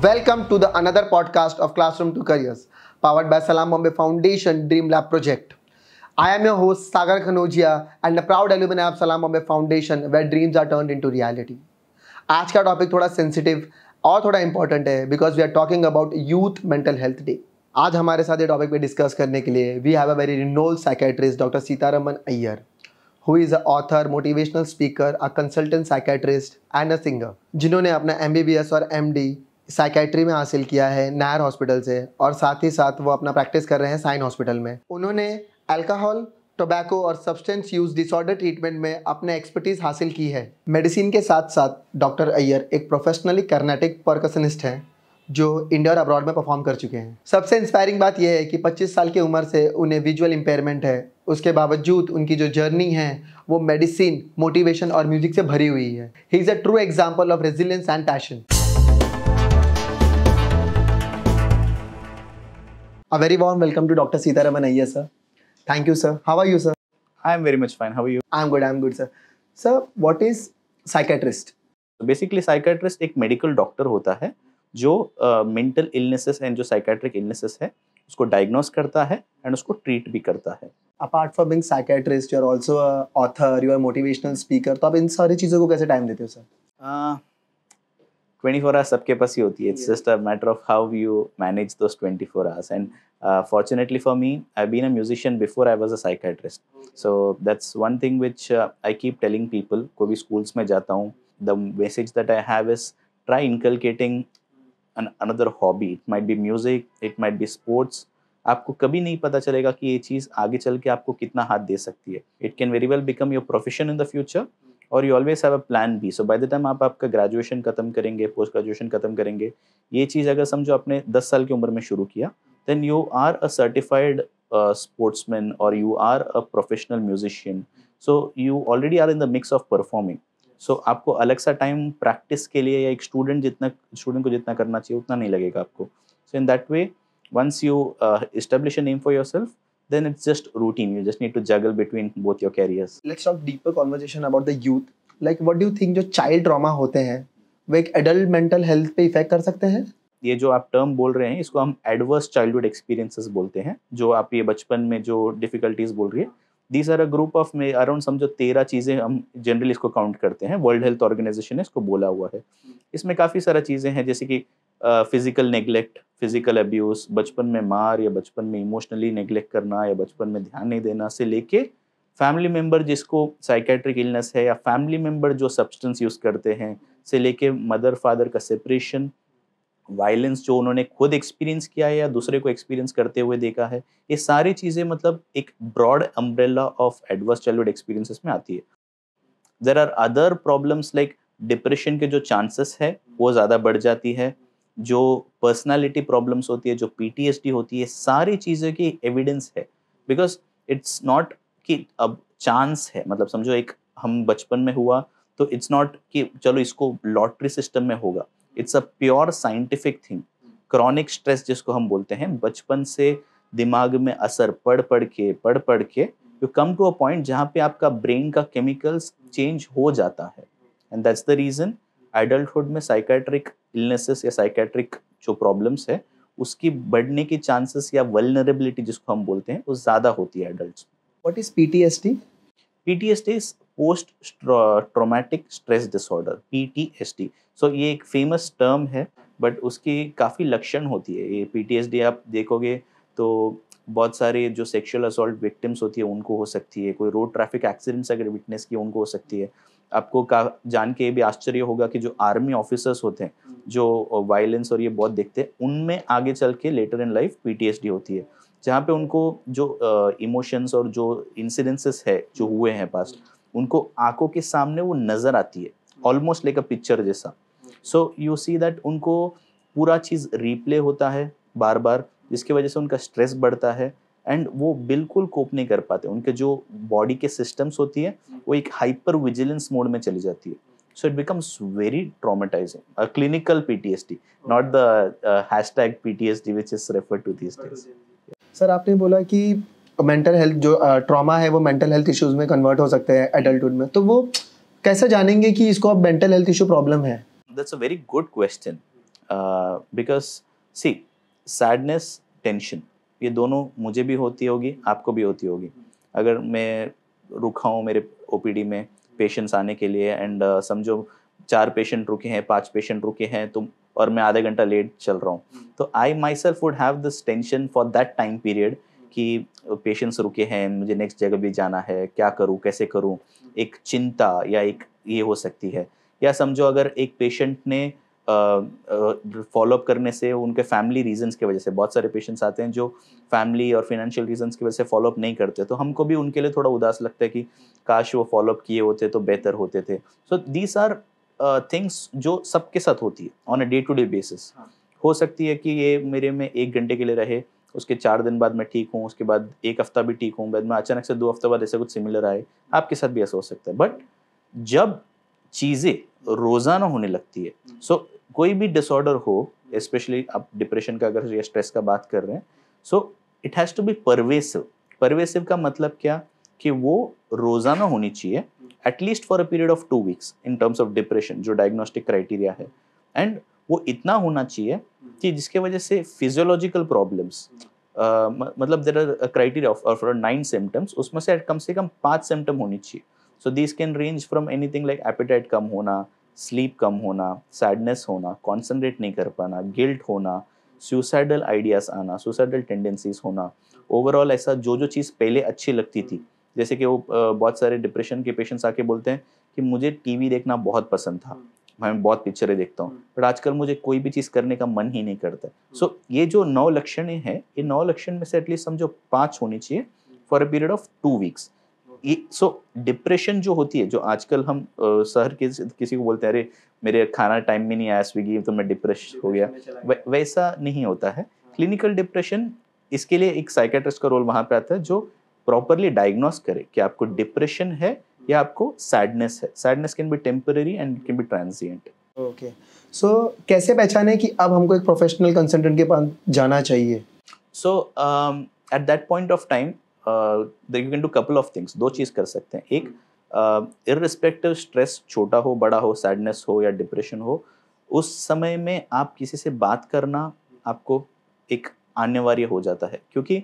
Welcome to the another podcast of Classroom to Careers, powered by Salam Bombay Foundation Dream Lab Project. I am your host Sagar Khanojia and a proud alumni of Salam Bombay Foundation where dreams are turned into reality. आज का topic थोड़ा sensitive और थोड़ा important है because we are talking about youth mental health day. आज हमारे साथ ये टॉपिक पे डिस्कस करने के लिए we have a very renowned psychiatrist doctor Sitaraman Iyer, who is an author, motivational speaker, a consultant psychiatrist and a singer, जिन्होंने अपना MBBS और MD साइकेट्री में हासिल किया है नायर हॉस्पिटल से और साथ ही साथ वो अपना प्रैक्टिस कर रहे हैं साइन हॉस्पिटल में. उन्होंने अल्कोहल, टोबैको और सब्सटेंस यूज डिसऑर्डर ट्रीटमेंट में अपने एक्सपर्टीज हासिल की है. मेडिसिन के साथ साथ डॉक्टर अय्यर एक प्रोफेशनली कर्नाटिक परकशनिस्ट हैं जो इंडिया और अब्रॉड में परफॉर्म कर चुके हैं. सबसे इंस्पायरिंग बात यह है कि 25 साल की उम्र से उन्हें विजुअल इम्पेयरमेंट है. उसके बावजूद उनकी जो जर्नी है वो मेडिसिन, मोटिवेशन और म्यूजिक से भरी हुई है. He is a true example of resilience and passion. A very warm welcome to Dr. Seetharaman Iyer, sir. Thank you, sir. How are you, sir? I am very much fine. How are you? I'm good, sir. Sir, what is psychiatrist? Basically, psychiatrist एक medical doctor होता है जो mental illnesses and जो psychiatric illnesses है उसको diagnose करता है and उसको treat भी करता है. Apart from being psychiatrist, you're also a author, you are a motivational speaker. तो आप इन सारी चीज़ों को कैसे टाइम देते हो, सर? 24 hours सबके पास ही होती है. It's just a matter of how you manage those 24 hours. And fortunately for me, I've been a musician before I was a psychiatrist. So that's one thing which I keep telling people. कोई भी schools में जाता हूँ, the message that I have is try inculcating another hobby. It might be music, it might be sports. आपको कभी नहीं पता चलेगा कि ये चीज़ आगे चल के आपको कितना हाथ दे सकती है. It can very well become your profession in the future. और you always have a plan B. So by the time आप आपका ग्रेजुएशन खत्म करेंगे, पोस्ट ग्रेजुएशन खत्म करेंगे, ये चीज़ अगर समझो आपने 10 साल की उम्र में शुरू किया, then you are a certified sportsman और you are a professional musician. So you already are in the mix of performing. So आपको अलग सा टाइम प्रैक्टिस के लिए या एक स्टूडेंट को जितना करना चाहिए उतना नहीं लगेगा आपको. So in that way once you establish a name for yourself, then it's just routine. You just need to juggle between both your careers. Let's talk deeper conversation about the youth. Like what do you think जो child trauma होते हैं वो एक adult mental health पे effect कर सकते हैं? ये जो आप टर्म बोल रहे हैं इसको हम एडवर्स चाइल्डहुड एक्सपीरियंसेस बोलते हैं. जो आप ये बचपन में जो डिफिकल्टीज बोल रही है, these are a group of में अराउंड समझो 13 चीज़ें हम जनरली इसको काउंट करते हैं. वर्ल्ड हेल्थ ऑर्गेनाइजेशन ने इसको बोला हुआ है. इसमें काफ़ी सारा चीज़ें हैं जैसे कि फिजिकल नेग्लेक्ट, फिजिकल अब्यूज़, बचपन में मार या बचपन में इमोशनली नेग्लेक्ट करना या बचपन में ध्यान नहीं देना से लेके फैमिली मेम्बर जिसको साइकेट्रिक इलनेस है या फैमिली मेम्बर जो सब्सटेंस यूज़ करते हैं से लेके मदर फादर का सेपरेशन, वायलेंस जो उन्होंने खुद एक्सपीरियंस किया है या दूसरे को एक्सपीरियंस करते हुए देखा है, ये सारी चीज़ें मतलब एक broad umbrella of adverse childhood experiences में आती है. There are other problems like depression के जो चांसेस है वो ज़्यादा बढ़ जाती है. जो पर्सनालिटी प्रॉब्लम्स होती है, जो PTSD होती है, सारी चीज़ों की एविडेंस है. बिकॉज इट्स नॉट कि अब चांस है, मतलब समझो एक हम बचपन में हुआ तो इट्स नॉट कि चलो इसको लॉटरी सिस्टम में होगा. It's a pure scientific thing. Chronic stress जिसको हम बोलते हैं, बचपन से दिमाग में असर पढ़ पढ़ के you come to a point जहाँ पे आपका ब्रेन का केमिकल्स चेंज हो जाता है. And that's the reason adulthood में साइकेट्रिक इलनेसेस या साइकेट्रिक जो प्रॉब्लम्स है उसकी बढ़ने की चांसेस या वल्नरेबिलिटी जिसको हम बोलते हैं वो ज़्यादा होती है adults. What is PTSD? PTSD is post traumatic stress disorder, PTSD. सो ये एक फेमस टर्म है बट उसकी काफ़ी लक्षण होती है. ये PTSD आप देखोगे तो बहुत सारे जो सेक्सुअल असॉल्ट विक्टिम्स होती है उनको हो सकती है. कोई रोड ट्रैफिक एक्सीडेंट्स अगर विटनेस किए उनको हो सकती है. आपको जान के भी आश्चर्य होगा कि जो आर्मी ऑफिसर्स होते हैं जो वायलेंस और ये बहुत देखते हैं उनमें आगे चल के लेटर इन लाइफ PTSD होती है, जहाँ पे उनको जो इमोशंस और जो इंसिडेंसेस है जो हुए हैं पास्ट उनको आंखों के सामने वो नज़र आती है ऑलमोस्ट लाइक अ पिक्चर जैसा. सो यू सी दैट उनको पूरा चीज़ रिप्ले होता है बार बार, जिसकी वजह से उनका स्ट्रेस बढ़ता है एंड वो बिल्कुल कोप नहीं कर पाते. उनके जो बॉडी के सिस्टम्स होती है वो एक हाइपर विजिलेंस मोड में चली जाती है. So it becomes very traumatizing. A clinical PTSD, not the hashtag PTSD which is referred to these days. Sir आपने बोला कि मेंटल हेल्थ जो ट्रॉमा है वो मेंटल हेल्थ इश्यूज में कन्वर्ट हो सकते हैं एडल्टहुड में, तो वो कैसे जानेंगे कि इसको अब मेंटल हेल्थ इशू प्रॉब्लम है? That's a very good question. Because see sadness, tension, ये दोनों मुझे भी होती होगी, आपको भी होती होगी. अगर मैं रुका हूँ मेरे ओपीडी में पेशेंट्स आने के लिए एंड समझो 4 पेशेंट रुके हैं, 5 पेशेंट रुके हैं, तो और मैं आधा घंटा लेट चल रहा हूँ, तो I myself would have this tension for that time period कि पेशेंट्स रुके हैं, मुझे नेक्स्ट जगह भी जाना है, क्या करूँ, कैसे करूँ, एक चिंता या एक ये हो सकती है. या समझो अगर एक पेशेंट ने फॉलोअप करने से उनके फैमिली रीजंस की वजह से, बहुत सारे पेशेंट्स आते हैं जो फैमिली और फाइनेंशियल रीजंस की वजह से फॉलोअप नहीं करते, तो हमको भी उनके लिए थोड़ा उदास लगता है कि काश वो फॉलोअप किए होते तो बेहतर होते थे. सो दीज आर थिंग्स जो सबके साथ होती है on a day to day basis. हो सकती है कि ये मेरे में 1 घंटे के लिए रहे, उसके 4 दिन बाद मैं ठीक हूँ, उसके बाद 1 हफ्ता भी ठीक हूँ, बाद में अचानक से 2 हफ्ते बाद ऐसा कुछ सिमिलर आए. आपके साथ भी ऐसा हो सकता है. बट जब चीज़ें रोज़ाना होने लगती है, सो कोई भी डिसऑर्डर हो, स्पेशली आप डिप्रेशन का अगर या स्ट्रेस का बात कर रहे हैं, so it has to be pervasive. Pervasive का मतलब क्या कि वो रोज़ाना होनी चाहिए, at least for a period of 2 weeks in terms of depression, जो डायग्नोस्टिक क्राइटेरिया है. एंड वो इतना होना चाहिए कि जिसके वजह से फिजियोलॉजिकल प्रॉब्लम्स, मतलब there are criteria of 9 symptoms, उसमें से कम 5 सिम्टम होनी चाहिए. So this can range from anything like appetite कम होना, स्लीप कम होना, सैडनेस होना, कॉन्सेंट्रेट नहीं कर पाना, गिल्ट होना, सुसाइडल आइडियाज आना, सुसाइडल टेंडेंसीज होना. ओवरऑल ऐसा जो जो चीज़ पहले अच्छी लगती थी, जैसे कि वो बहुत सारे डिप्रेशन के पेशेंट्स आके बोलते हैं कि मुझे टीवी देखना बहुत पसंद था, मैं बहुत पिक्चरें देखता हूँ, बट आजकल मुझे कोई भी चीज़ करने का मन ही नहीं करता. सो ये जो 9 लक्षण हैं, ये 9 लक्षण में से एटलीस्ट समझो 5 होनी चाहिए for a period of 2 weeks. So depression जो होती है, जो आजकल हम शहर के किसी को बोलते हैं, अरे मेरे खाना टाइम में नहीं आया स्विगी तो मैं डिप्रेस हो गया, वैसा नहीं होता है. क्लिनिकल डिप्रेशन, इसके लिए एक साइकेट्रिस्ट का रोल वहां पे आता है जो प्रॉपरली डायग्नोस करे कि आपको डिप्रेशन है या आपको सैडनेस है. Sadness can be temporary and can be transient. Okay, so कैसे पहचाने कि अब हमको एक प्रोफेशनल कंसल्टेंट के पास जाना चाहिए? So at that point of time you can do couple of things. 2 चीज़ कर सकते हैं. एक, इर्रिस्पेक्टिव स्ट्रेस छोटा हो, बड़ा हो, सैडनेस हो या डिप्रेशन हो, उस समय में आप किसी से बात करना आपको एक अनिवार्य हो जाता है, क्योंकि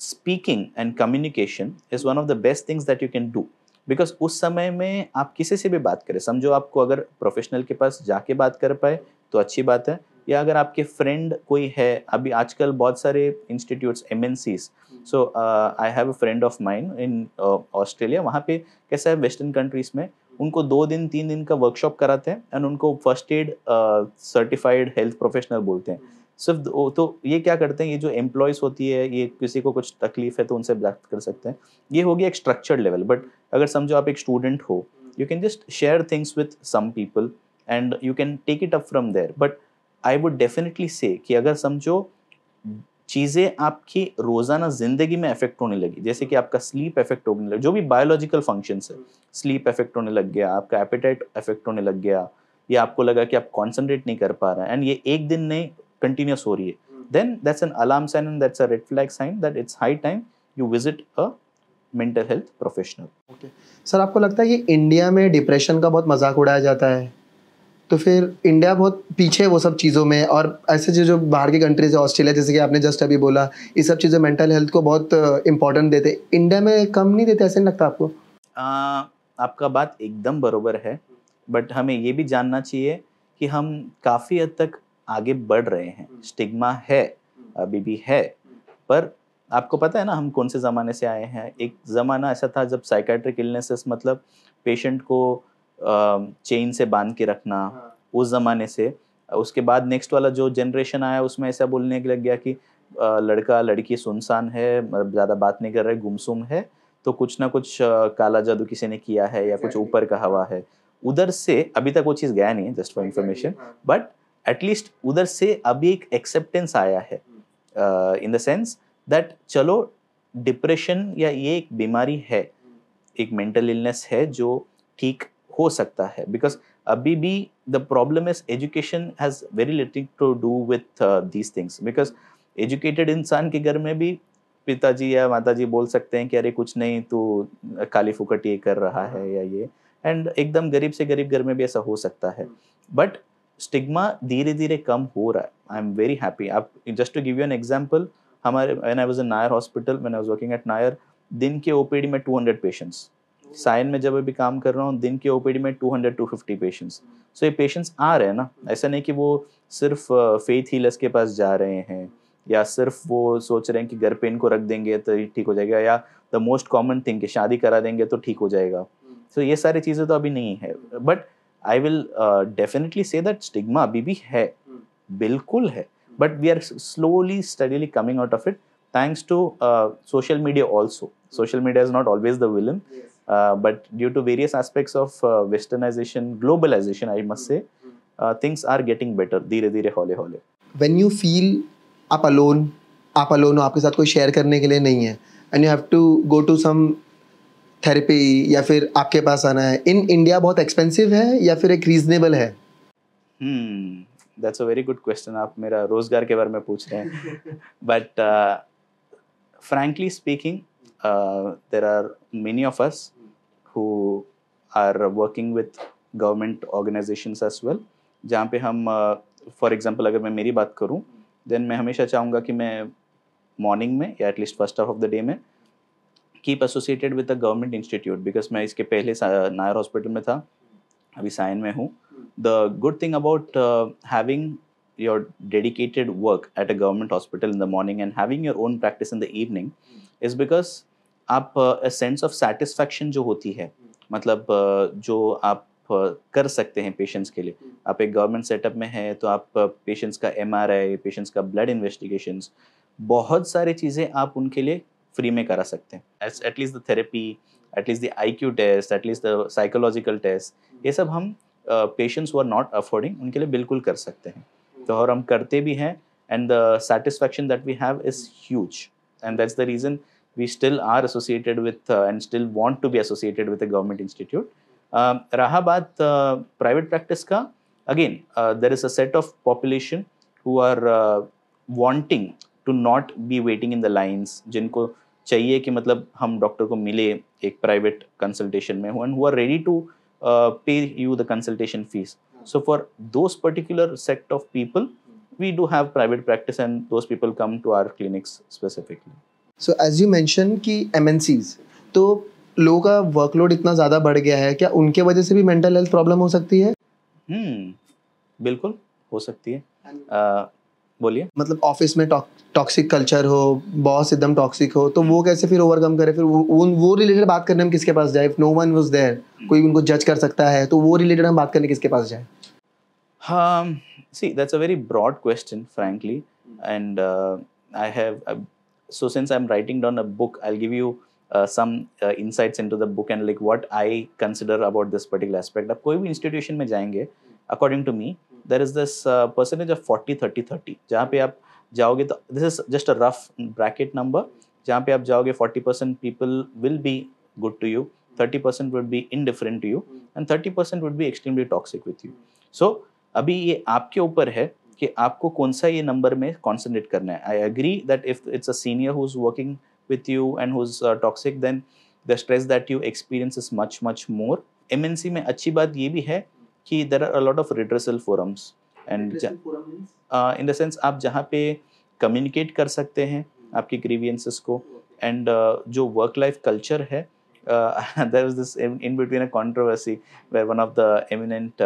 speaking and communication is one of the best things that you can do. Because उस समय में आप किसी से भी बात करें, समझो आपको अगर प्रोफेशनल के पास जाके बात कर पाए तो अच्छी बात है, या अगर आपके फ्रेंड कोई है, अभी आजकल बहुत सारे institutes, MNCs. So I have a friend of mine in Australia. वहाँ पे कैसा है, वेस्टर्न कंट्रीज में उनको 2 दिन 3 दिन का वर्कशॉप कराते हैं एंड उनको first aid certified health professional बोलते हैं. सिर्फ तो ये क्या करते हैं, ये जो एम्प्लॉयज़ होती है, ये किसी को कुछ तकलीफ है तो उनसे बात कर सकते हैं. ये हो गया एक स्ट्रक्चर्ड लेवल. बट अगर समझो आप एक स्टूडेंट हो, you can just share things with some people and you can take it up from there. But I would definitely say कि अगर समझो चीज़ें आपकी रोज़ाना ज़िंदगी में अफेक्ट होने लगी, जैसे कि आपका स्लीप अफेक्ट होने लगा, जो भी बायोलॉजिकल फंक्शंस है, स्लीप अफेक्ट होने लग गया, आपका एपेटाइट अफेक्ट होने लग गया, या आपको लगा कि आप कॉन्सेंट्रेट नहीं कर पा रहे हैं एंड ये एक दिन नहीं कंटिन्यूस हो रही है, then that's an alarm sign and that's a red flag sign that it's high time you visit a mental health professional. Okay sir, आपको लगता है कि इंडिया में डिप्रेशन का बहुत मजाक उड़ाया जाता है, तो फिर इंडिया बहुत पीछे है वो सब चीज़ों में, और ऐसे जो बाहर की कंट्रीज है, ऑस्ट्रेलिया जैसे कि आपने जस्ट अभी बोला, ये सब चीज़ें मेंटल हेल्थ को बहुत इंपॉर्टेंट देते, इंडिया में कम नहीं देते, ऐसे नहीं लगता आपको? आपका बात एकदम बरोबर है, बट हमें ये भी जानना चाहिए कि हम काफ़ी हद तक आगे बढ़ रहे हैं. स्टिग्मा है, अभी भी है, पर आपको पता है ना हम कौन से ज़माने से आए हैं. एक ज़माना ऐसा था जब साइकेट्रिक इलनेसेस मतलब पेशेंट को चेन से बांध के रखना, उस ज़माने से. उसके बाद नेक्स्ट वाला जो जनरेशन आया उसमें ऐसा बोलने लग गया कि लड़का लड़की सुनसान है, ज़्यादा बात नहीं कर रहे, गुमसुम है, तो कुछ ना कुछ काला जादू किसी ने किया है या कुछ ऊपर का हवा है. उधर से अभी तक वो चीज़ गया नहीं है, just for information, but at least उधर से अभी एक एक्सेप्टेंस आया है इन द सेंस दैट चलो डिप्रेशन या ये एक बीमारी है, एक मेंटल इलनेस है जो ठीक हो सकता है. बिकॉज अभी भी the problem is education has very little to do with these things. Because educated इंसान के घर में भी पिताजी या माताजी बोल सकते हैं कि अरे कुछ नहीं, तू खाली फुकट ये कर रहा है या ये, एंड एकदम गरीब से गरीब घर में भी ऐसा हो सकता है. बट स्टिग्मा धीरे धीरे कम हो रहा है. I am very happy. आप just to give you an example, हमारे when I was in Nair hospital, when I was working at Nair, दिन के ओपीडी में 200 पेशेंट्स. साइन में जब अभी काम कर रहा हूँ, दिन के ओपीडी में 200-250 पेशेंट्स. सो ये पेशेंट्स आ रहे हैं ना, ऐसा नहीं कि वो सिर्फ फेथ हीलर्स के पास जा रहे हैं या सिर्फ वो सोच रहे हैं कि घर पे इनको रख देंगे तो ठीक हो जाएगा, या द मोस्ट कॉमन थिंग कि शादी करा देंगे तो ठीक हो जाएगा. सो ये सारी चीज़ें तो अभी नहीं है. But I will definitely say that stigma अभी भी है, बिल्कुल है, but we are slowly steadily coming out of it thanks to social media also. Social media is not always the villain, but due to various aspects of westernization, globalization, I must say, things are getting better धीरे धीरे हौले हौले. When you feel आप alone हो, आपके साथ कोई share करने के लिए नहीं है, and you have to go to some therapy या फिर आपके पास आना है, in India बहुत expensive है या फिर एक reasonable है? That's a very good question. आप मेरा रोजगार के बारे में पूछ रहे हैं. But frankly speaking, there are many of us who are working with government organizations as well, जहाँ पे हम for example अगर मैं मेरी बात करूँ, then मैं हमेशा चाहूँगा कि मैं morning में या at least first half of the day में keep associated with a government institute, because मैं इसके पहले नायर हॉस्पिटल में था, अभी साइन में हूँ. The good thing about having your dedicated work at a government hospital in the morning and having your own practice in the evening is because आप sense of satisfaction जो होती है, मतलब जो आप कर सकते हैं पेशेंट्स के लिए. आप एक गवर्नमेंट सेटअप में हैं तो आप पेशेंट्स का MRI, पेशेंट्स का ब्लड इन्वेस्टिगेशंस, बहुत सारी चीज़ें आप उनके लिए फ्री में करा सकते हैं. At least the therapy, at least the IQ test, at least the psychological test, ये सब हम patients who are not affording उनके लिए बिल्कुल कर सकते हैं. तो और हम करते भी हैं, and the satisfaction that we have is huge, and that's the reason we still are associated with and still want to be associated with a government institute. रहा बात private practice का, again there is a set of population who are wanting to not be waiting in the lines, जिनको चाहिए कि मतलब हम doctor को मिले एक प्राइवेट कंसल्टेशन में, and who are ready to pay you the consultation fees. So for those particular sect of people, we do have private practice, and those people come to our clinics specifically. So as you mentioned कि MNCs, तो लोगों का workload इतना ज़्यादा बढ़ गया है, क्या उनके वजह से भी मेंटल हेल्थ प्रॉब्लम हो सकती है? बिल्कुल हो सकती है. बोलिए. मतलब ऑफिस में टॉक्सिक कल्चर हो, बॉस एकदम टॉक्सिक हो, तो वो कैसे फिर ओवरकम करे? फिर वो रिलेटेड बात करने में किसके पास जाए? If no one was there, कोई उनको जज कर सकता है, तो वो रिलेटेड हम बात करने किसके पास जाए? See, that's a very broad question, frankly, and I have so since I'm writing down a book, I'll give you some insights into the book and like what I consider about this particular aspect. आप कोई भी institution में जाएंगे, according to me, there is this percentage of 40-30-30, जहाँ पे आप जाओगे तो this is just a rough bracket number, जहाँ पे आप जाओगे 40% people will be good to you, 30% would be indifferent to you, and 30% would be extremely toxic with you. So अभी ये आपके ऊपर है कि आपको कौन सा ये नंबर में कॉन्सेंट्रेट करना है. I agree that if it's a senior who is working with you and who is toxic, then the stress that you experience is much more. MNC में अच्छी बात ये भी है कि there are a lot of redressal forums, and in the sense आप जहाँ पे कम्युनिकेट कर सकते हैं आपकी ग्रीवियंसेस को, एंड जो वर्क लाइफ कल्चर है, there was this in between a controversy where one of the eminent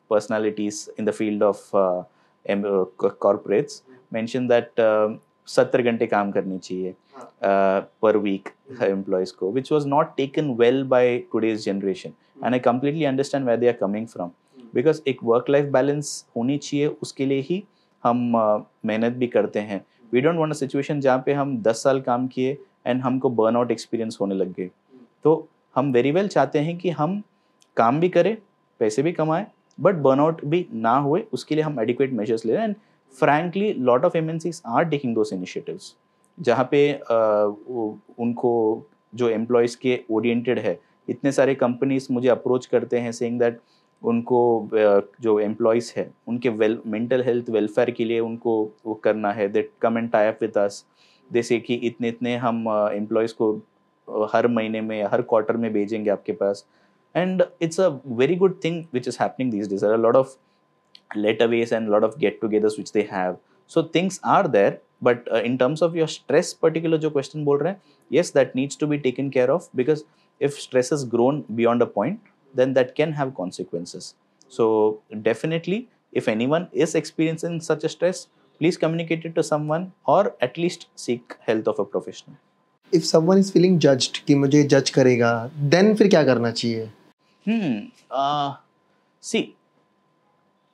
personalities in the field of corporates mentioned that 70 घंटे काम करनी चाहिए per week employees को, which was not taken well by today's generation, and I completely understand where they are coming from, because एक work life balance होनी चाहिए, उसके लिए ही हम मेहनत भी करते हैं. We don't want a situation जहाँ पे हम 10 साल काम किए and हमको burnout experience होने लग गए. तो हम वेरी वेल चाहते हैं कि हम काम भी करें, पैसे भी कमाएं, बट बर्नआउट भी ना हुए, उसके लिए हम एडिक्वेट मेजर्स ले रहे हैं. And frankly lot of MNCs are taking those initiatives, जहाँ पे उनको जो एम्प्लॉयज़ के ओरिएंटेड है, इतने सारे कंपनीज मुझे अप्रोच करते हैं सेइंग दैट उनको जो एम्प्लॉयज़ है उनके मेंटल हेल्थ वेलफेयर के लिए उनको वो करना है. They come and tie up with us, जैसे कि इतने हम एम्प्लॉयज़ को हर महीने में हर क्वार्टर में भेजेंगे आपके पास. And it's a very good thing which is happening these days. There are lot of letaways and a lot of get-togethers which they have. So things are there, but in terms of your stress, particular जो question बोल रहे हैं, yes, that needs to be taken care of, because if stress has grown beyond a point, then that can have consequences. So definitely, if anyone is experiencing such a stress, please communicate it to someone or at least seek help of a professional. If someone is feeling judged कि मुझे जज करेगा, then फिर क्या करना चाहिए? See,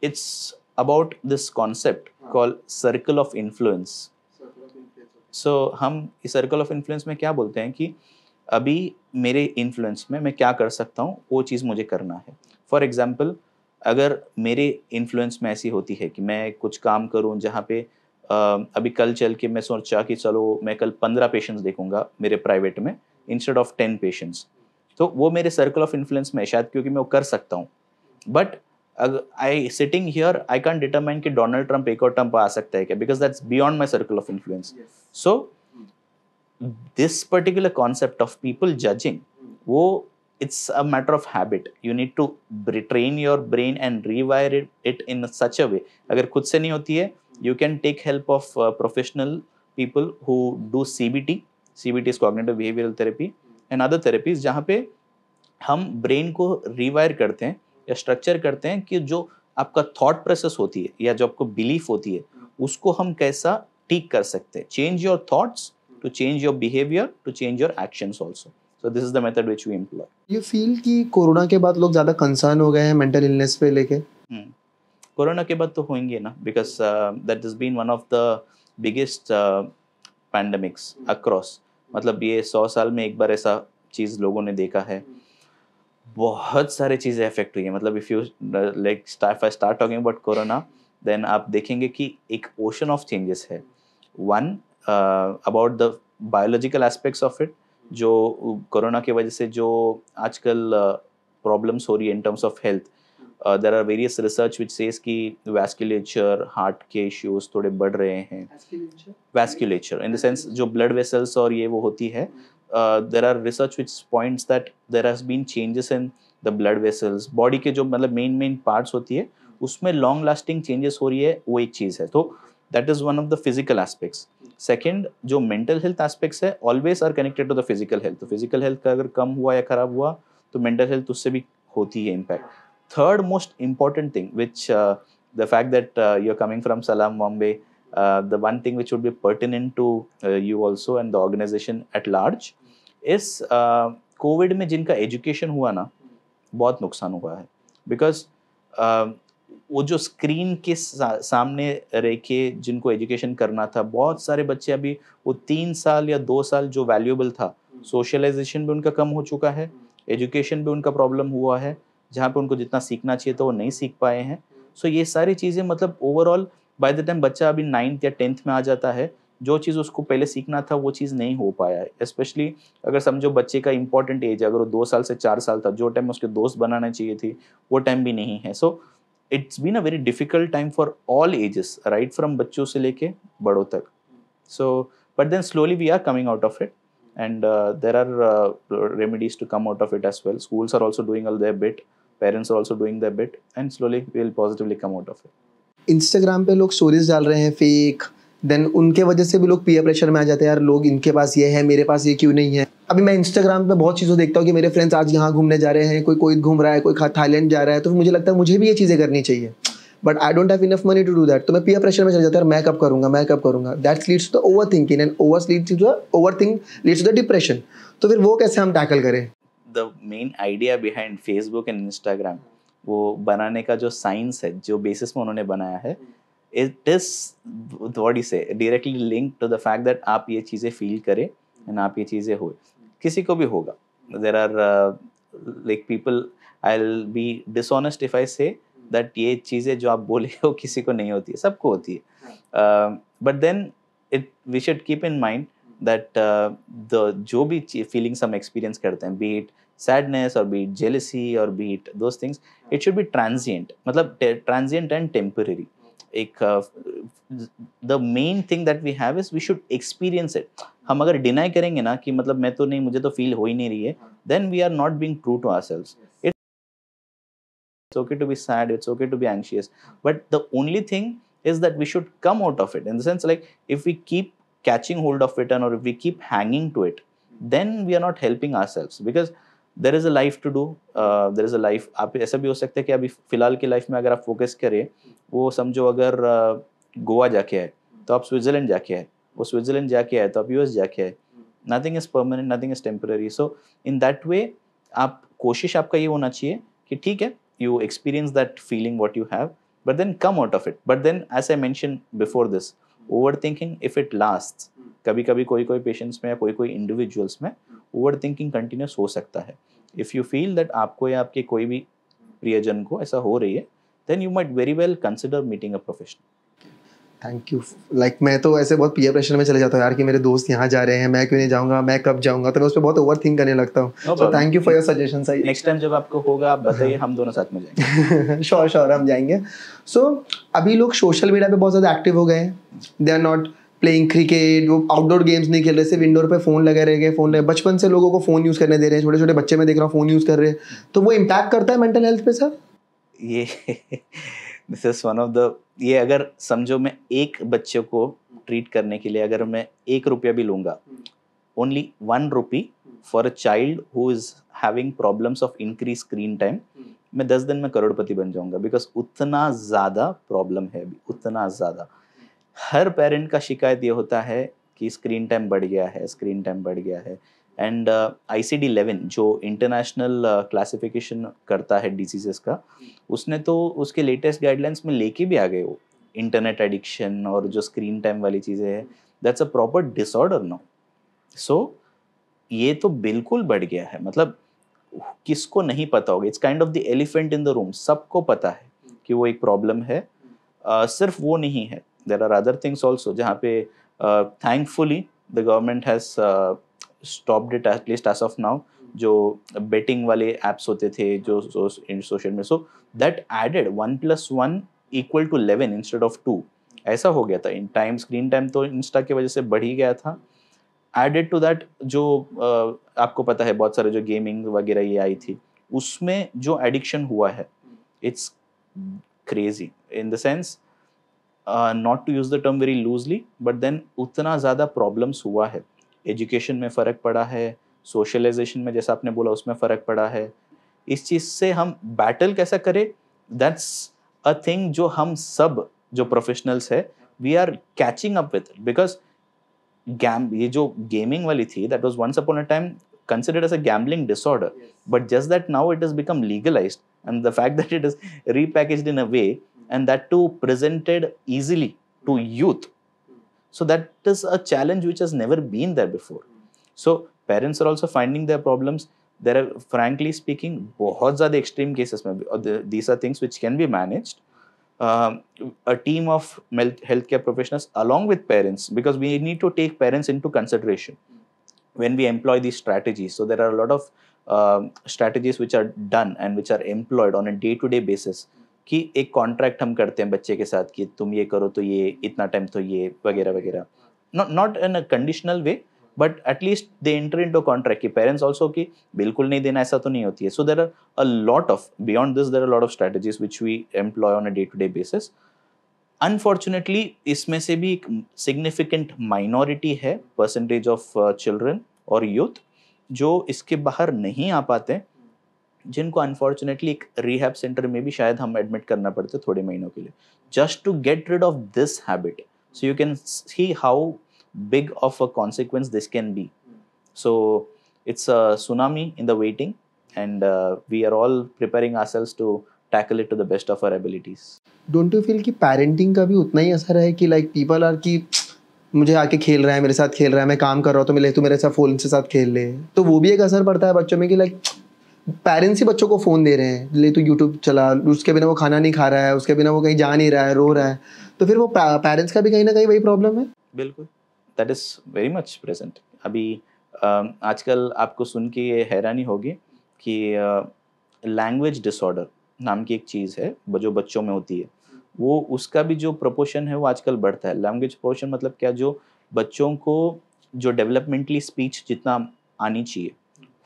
it's about this concept called circle of influence. So हम इस circle of influence में क्या बोलते हैं कि अभी मेरे इन्फ्लुएंस में मैं क्या कर सकता हूँ, वो चीज़ मुझे करना है. फॉर एग्जाम्पल, अगर मेरे इन्फ्लुएंस में ऐसी होती है कि मैं कुछ काम करूँ जहाँ पे अभी कल चल के मैं सोचा कि चलो मैं कल 15 पेशेंट्स देखूंगा मेरे प्राइवेट में इंस्टेड ऑफ 10 पेशेंट्स, तो वो मेरे सर्कल ऑफ इन्फ्लुएंस में शायद, क्योंकि मैं वो कर सकता हूँ. But I sitting here I can determine कि डोनाल्ड ट्रंप एक और टर्म आ सकता है क्या, because that's beyond my circle of influence. So this particular concept of people judging, wo it's a matter of habit. You need to train your brain and rewire it in such a way. Agar khud se nahi hoti hai, you can take help of professional people who do CBT is cognitive behavioral therapy, and other therapies जहाँ पे हम brain को rewire करते हैं या structure करते हैं कि जो आपका थॉट प्रोसेस होती है या जो आपको बिलीफ होती है उसको हम कैसा ठीक कर सकते हैं. Change your thoughts to change your behavior, to change your actions also. So this is the method which we employ. You feel कि कोरोना के बाद लोग ज़्यादा कंसर्न हो गए हैं मेंटल इलनेस पे लेके? कोरोना के बाद तो होंगे ना, because that has been one of the biggest pandemics across. मतलब ये 100 साल में एक बार ऐसा चीज़ लोगों ने देखा है. बहुत सारे चीज़ें अफेक्ट हुई हैं. मतलब if you if I start talking about corona, then आप देखेंगे कि एक ocean of changes है. One, about the biological aspects of it, जो कोरोना की वजह से जो आजकल प्रॉब्लम्स हो रही है in terms of health, there are various research which says कि vasculature, heart के issues थोड़े बढ़ रहे हैं. Vasculature in the sense जो blood vessels और ये वो होती है, there are research which points that there has been changes in the blood vessels. body के जो मतलब main parts होती है उसमें long lasting changes हो रही है, वो एक चीज़ है. तो that is one of the physical aspects. Second, जो mental health aspects है always are connected to the physical health. तो physical health का अगर कम हुआ या खराब हुआ तो mental health उससे भी होती है impact. Third most important thing, which the fact that you're coming from Salam Bombay, the one thing which would be pertinent to you also and the organization at large is COVID में जिनका education हुआ ना, बहुत नुकसान हुआ है. Because वो जो स्क्रीन के सामने रह के जिनको एजुकेशन करना था, बहुत सारे बच्चे अभी वो 3 साल या 2 साल जो वैल्यूएबल था, सोशलाइजेशन भी उनका कम हो चुका है, एजुकेशन भी उनका प्रॉब्लम हुआ है, जहाँ पे उनको जितना सीखना चाहिए था वो नहीं सीख पाए हैं. सो ये सारी चीज़ें मतलब ओवरऑल बाय द टाइम बच्चा अभी 9th या 10th में आ जाता है, जो चीज़ उसको पहले सीखना था वो चीज़ नहीं हो पाया है. स्पेशली अगर समझो बच्चे का इंपॉर्टेंट एज, अगर वो 2 साल से 4 साल था, जो टाइम उसके दोस्त बनाना चाहिए थी वो टाइम भी नहीं है. सो it's been a very difficult time for all ages, right from बच्चों से लेके बड़ों तक. So but then slowly we are coming out of it, and there are remedies to come out of it as well. Schools are also doing all their bit, parents are also doing their bit, and slowly we will positively come out of it. Instagram पे लोग stories डाल रहे हैं fake, then उनके वजह से भी लोग पीयर प्रेशर में आ जाते हैं, यार लोग इनके पास ये है मेरे पास ये क्यों नहीं है. अभी मैं इंस्टाग्राम पे बहुत चीज़ों देखता हूँ कि मेरे फ्रेंड्स आज यहाँ घूमने जा रहे हैं, कोई घूम रहा है, कोई थाईलैंड जा रहा है, तो मुझे लगता है मुझे भी ये चीज़ें करनी चाहिए, but I don't have enough money to do that. तो मैं पीयर प्रेशर में चल जाता है, मैं कब करूँगा. That leads to the over thinking, and overthink leads to the depression. तो फिर वो कैसे हम टैकल करें? The main idea behind Facebook and Instagram, वो बनाने का जो साइंस है, जो बेसिस में उन्होंने बनाया है, it is what you say directly linked to the fact that आप ये चीज़ें फील करें एंड आप ये चीज़ें हो, किसी को भी होगा. there are like people, I'll be dishonest if I say that ये चीज़ें जो आप बोले हो किसी को नहीं होती है, सबको होती है. but then we should keep in mind that the जो भी feelings हम experience करते हैं, be it sadness or be it jealousy or be it those things, it should be transient. मतलब transient and temporary. एक the main thing that we have is we should experience it. हम अगर deny करेंगे ना कि मतलब मैं तो नहीं, मुझे तो फील हो ही नहीं रही है, then we are not being true to ourselves. it's okay to be sad, it's okay to be anxious, but the only thing is that we should come out of it, in the sense like if we keep catching hold of it and or if we keep hanging to it, then we are not helping ourselves, because there is a life to do, there is a life. आप ऐसा भी हो सकता है कि अभी फिलहाल की लाइफ में अगर आप फोकस करें, वो समझो अगर गोवा जाके आए तो आप स्विट्जरलैंड जाके आए, वो स्विट्जरलैंड जाके आए तो आप यूएस जाके आए, nothing is permanent, nothing is temporary. So in that way आप कोशिश आपका ये होना चाहिए कि ठीक है, you experience that feeling what you have, but then come out of it. But then as I mention before this, over thinking if it last, कभी कभी कोई कोई पेशेंट्स में या कोई कोई इंडिविजुअल्स में ओवर थिंकिंग कंटिन्यूस हो सकता है. इफ यू फील दैट आपको या आपके कोई भी प्रियजन को ऐसा हो रही है, then you might very well consider meeting a professional. Thank you. Like मैं तो ऐसे बहुत पीयर प्रेशर में चले जाता हूँ यार कि मेरे दोस्त यहाँ जा रहे हैं, मैं क्यों नहीं जाऊँगा, मैं कब जाऊँगा, तो मैं उस पर बहुत ओवर थिंक करने लगता हूँ. So thank you for your suggestion. सही, नेक्स्ट टाइम जब आपको होगा आप बताइए, हम दोनों साथ में जाएंगे. श्योर श्योर हम जाएंगे. सो अभी लोग सोशल मीडिया पे बहुत ज़्यादा एक्टिव हो गए हैं. They are not playing cricket, वो आउटडोर गेम्स नहीं खेल रहे, सिर्फ इंडोर पे फ़ोन लगे रह गए. बचपन से लोगों को फ़ोन यूज़ करने दे रहे हैं, छोटे छोटे बच्चे मैं देख रहा हूँ फ़ोन यूज़ कर रहे हैं. तो वो इम्पैक्ट करता है मेंटल हेल्थ पे सर? ये this is one of the, ये अगर समझो मैं एक बच्चे को ट्रीट करने के लिए अगर मैं 1 रुपया भी लूंगा, only 1 rupee for a child who is having problems of increase screen time, मैं 10 दिन में करोड़पति बन जाऊंगा. बिकॉज उतना ज़्यादा प्रॉब्लम है अभी, उतना ज़्यादा. हर पेरेंट का शिकायत ये होता है कि स्क्रीन टाइम बढ़ गया है, स्क्रीन टाइम बढ़ गया है. एंड ICD-11 जो इंटरनेशनल क्लासिफिकेशन करता है डिजीजेस का, उसने तो उसके लेटेस्ट गाइडलाइंस में लेके भी आ गए वो इंटरनेट एडिक्शन और जो स्क्रीन टाइम वाली चीज़ें हैं, that's a proper disorder now. So ये तो बिल्कुल बढ़ गया है. मतलब किसको नहीं पता होगा, it's kind of the elephant in the room. सबको पता है कि वो एक प्रॉब्लम है. सिर्फ वो नहीं है, there are other things also जहाँ पे thankfully the government has stopped it at least as of now. जो बेटिंग वाले एप्स होते थे जो सोशल में, so that added 1 + 1 = 11 instead of 2. ऐसा हो गया था. इन टाइम स्क्रीन टाइम तो इंस्टा की वजह से बढ़ ही गया था. एडेड टू दैट जो आपको पता है बहुत सारे जो गेमिंग वगैरह ये आई थी, उसमें जो एडिक्शन हुआ है, it's crazy in the sense, not to use the term very loosely, but then उतना ज़्यादा प्रॉब्लम्स हुआ है. एजुकेशन में फ़र्क पड़ा है, सोशलाइजेशन में जैसा आपने बोला उसमें फ़र्क पड़ा है. इस चीज़ से हम बैटल कैसा करें, दैट्स अ थिंग जो हम सब जो प्रोफेशनल्स है we are catching up with. Because ये जो गेमिंग वाली थी, that was once upon a time considered as a gambling disorder, but just that now it has become legalized, and the fact that it is repackaged in a way and that too presented easily to youth. So that is a challenge which has never been there before. So parents are also finding their problems. There are, frankly speaking, बहुत ज़्यादा extreme cases में, these are things which can be managed. A team of healthcare professionals along with parents, because we need to take parents into consideration when we employ these strategies. So there are a lot of strategies which are done and which are employed on a day-to-day basis. कि एक contract हम करते हैं बच्चे के साथ कि तुम ये करो तो ये इतना टाइम तो ये वगैरह वगैरह, not in a conditional way, but at least they enter into contract कि पेरेंट्स ऑल्सो कि बिल्कुल नहीं देना, ऐसा तो नहीं होती है. So there are a lot of, beyond this there are lot of strategies which we employ on a day to day basis. Unfortunately इसमें से भी एक सिग्निफिकेंट माइनॉरिटी है, परसेंटेज ऑफ चिल्ड्रन और यूथ जो इसके बाहर नहीं आ पाते, जिनको अनफॉर्चुनेटली एक रिहैब सेंटर में भी शायद हम एडमिट करना पड़ते थोड़े महीनों के लिए, just to get rid of this habit. So you can see how big of a consequence this can be. So it's a tsunami in the waiting and we are all preparing ourselves to tackle it to the best of our abilities. Don't you feel कि parenting का भी उतना ही असर है कि like people are कि मुझे आके खेल रहा है, मेरे साथ खेल रहा है, मैं काम कर रहा हूँ तो मेरे साथ फ़ोन से साथ खेल ले, तो वो भी एक असर पड़ता है बच्चों में कि लाइक पेरेंट्स ही बच्चों को फ़ोन दे रहे हैं, ले तो यूट्यूब चला, उसके बिना वो खाना नहीं खा रहा है, उसके बिना वो कहीं जा नहीं रहा है, रो रहा है, तो फिर वो पेरेंट्स का भी कहीं ना कहीं वही प्रॉब्लम है. बिल्कुल, that is very much present. अभी आजकल आपको सुन के ये हैरानी होगी कि लैंग्वेज डिसऑर्डर नाम की एक चीज़ है जो बच्चों में होती है, वो उसका भी जो प्रोपोर्शन है वो आजकल बढ़ता है. लैंग्वेज प्रोपोर्शन मतलब क्या, जो बच्चों को जो डेवलपमेंटली स्पीच जितना आनी चाहिए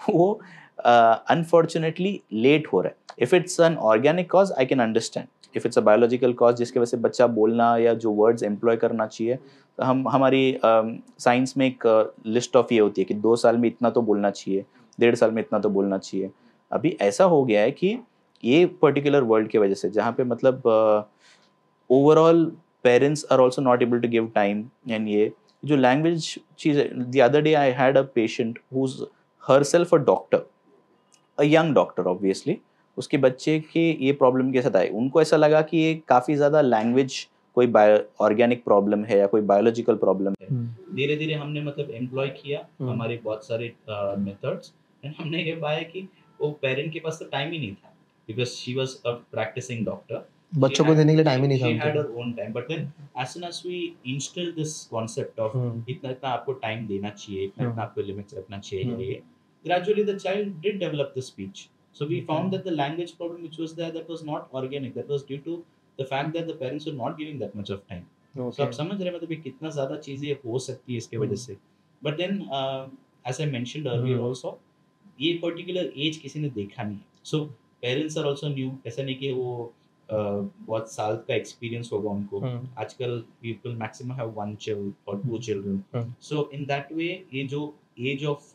वो अनफॉर्चुनेटली लेट हो रहा है. If it's an organic cause I can understand. If it's a biological cause जिसकी वजह से बच्चा बोलना या जो वर्ड्स एम्प्लॉय करना चाहिए, तो हमारी साइंस में एक लिस्ट ऑफ ये होती है कि 2 साल में इतना तो बोलना चाहिए, 1.5 साल में इतना तो बोलना चाहिए. अभी ऐसा हो गया है कि ये पर्टिकुलर वर्ल्ड की वजह से जहाँ पे मतलब overall parents are also not able to give time. And ये जो लैंग्वेज चीज़ है, the other day I had a patient who is herself a doctor, a young doctor obviously. उसके बच्चे के ये प्रॉब्लम के साथ आए. उनको ऐसा लगा कि ये काफ़ी ज़्यादा लैंग्वेज कोई ऑर्गेनिक प्रॉब्लम है या कोई बायोलॉजिकल प्रॉब्लम है. धीरे धीरे हमने मतलब एम्प्लॉय किया हमारे बहुत सारे मेथड्स, एंड हमने ये पाया कि वो पेरेंट के पास तो टाइम ही नहीं था, because she was a practicing doctor. बच्चों को देने के लिए टाइम ही नहीं था She उनके had her pass. own time, but then as soon as we instilled this concept of इतना इतना आपको टाइम देना चाहिए, इतना इतना आपको लिमिट्स रखना चाहिए, ये gradually the child did develop the speech. So we found that the language problem which was there, that was not organic, that was due to the fact that the parents were not giving that much of time. So आप समझ रहे हैं मतलब ये कितना ज़्यादा चीज़ें हो सकती है इसके वजह से. But then as I mentioned earlier also, ये पर्टिकुलर एज किसी ने देखा नहीं. So parents are also new. ऐसा नहीं कि वो बहुत साल का एक्सपीरियंस होगा उनको. आजकल people maximum have 1 child or 2 children. So in that वे ये जो एज ऑफ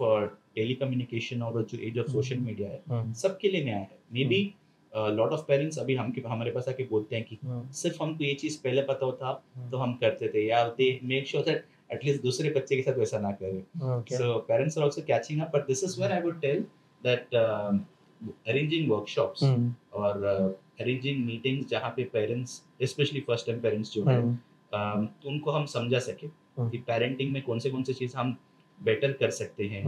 टेलीकम्युनिकेशन और जो एज ऑफ सोशल मीडिया है, सबके लिए नया है. May be lot of parents अभी हमारे पास आके बोलते हैं कि सिर्फ हमको ये चीज़ पहले पता होता तो हम करते थे, या they make sure that at least दूसरे बच्चे के साथ वैसा ना करें. So parents are also catching up, but this is where I would tell that arranging workshops or arranging meetings जहाँ पे parents, especially first time parents जो है, उनको हम समझा सके कि parenting में कौन से चीज़ हम better कर सकते हैं.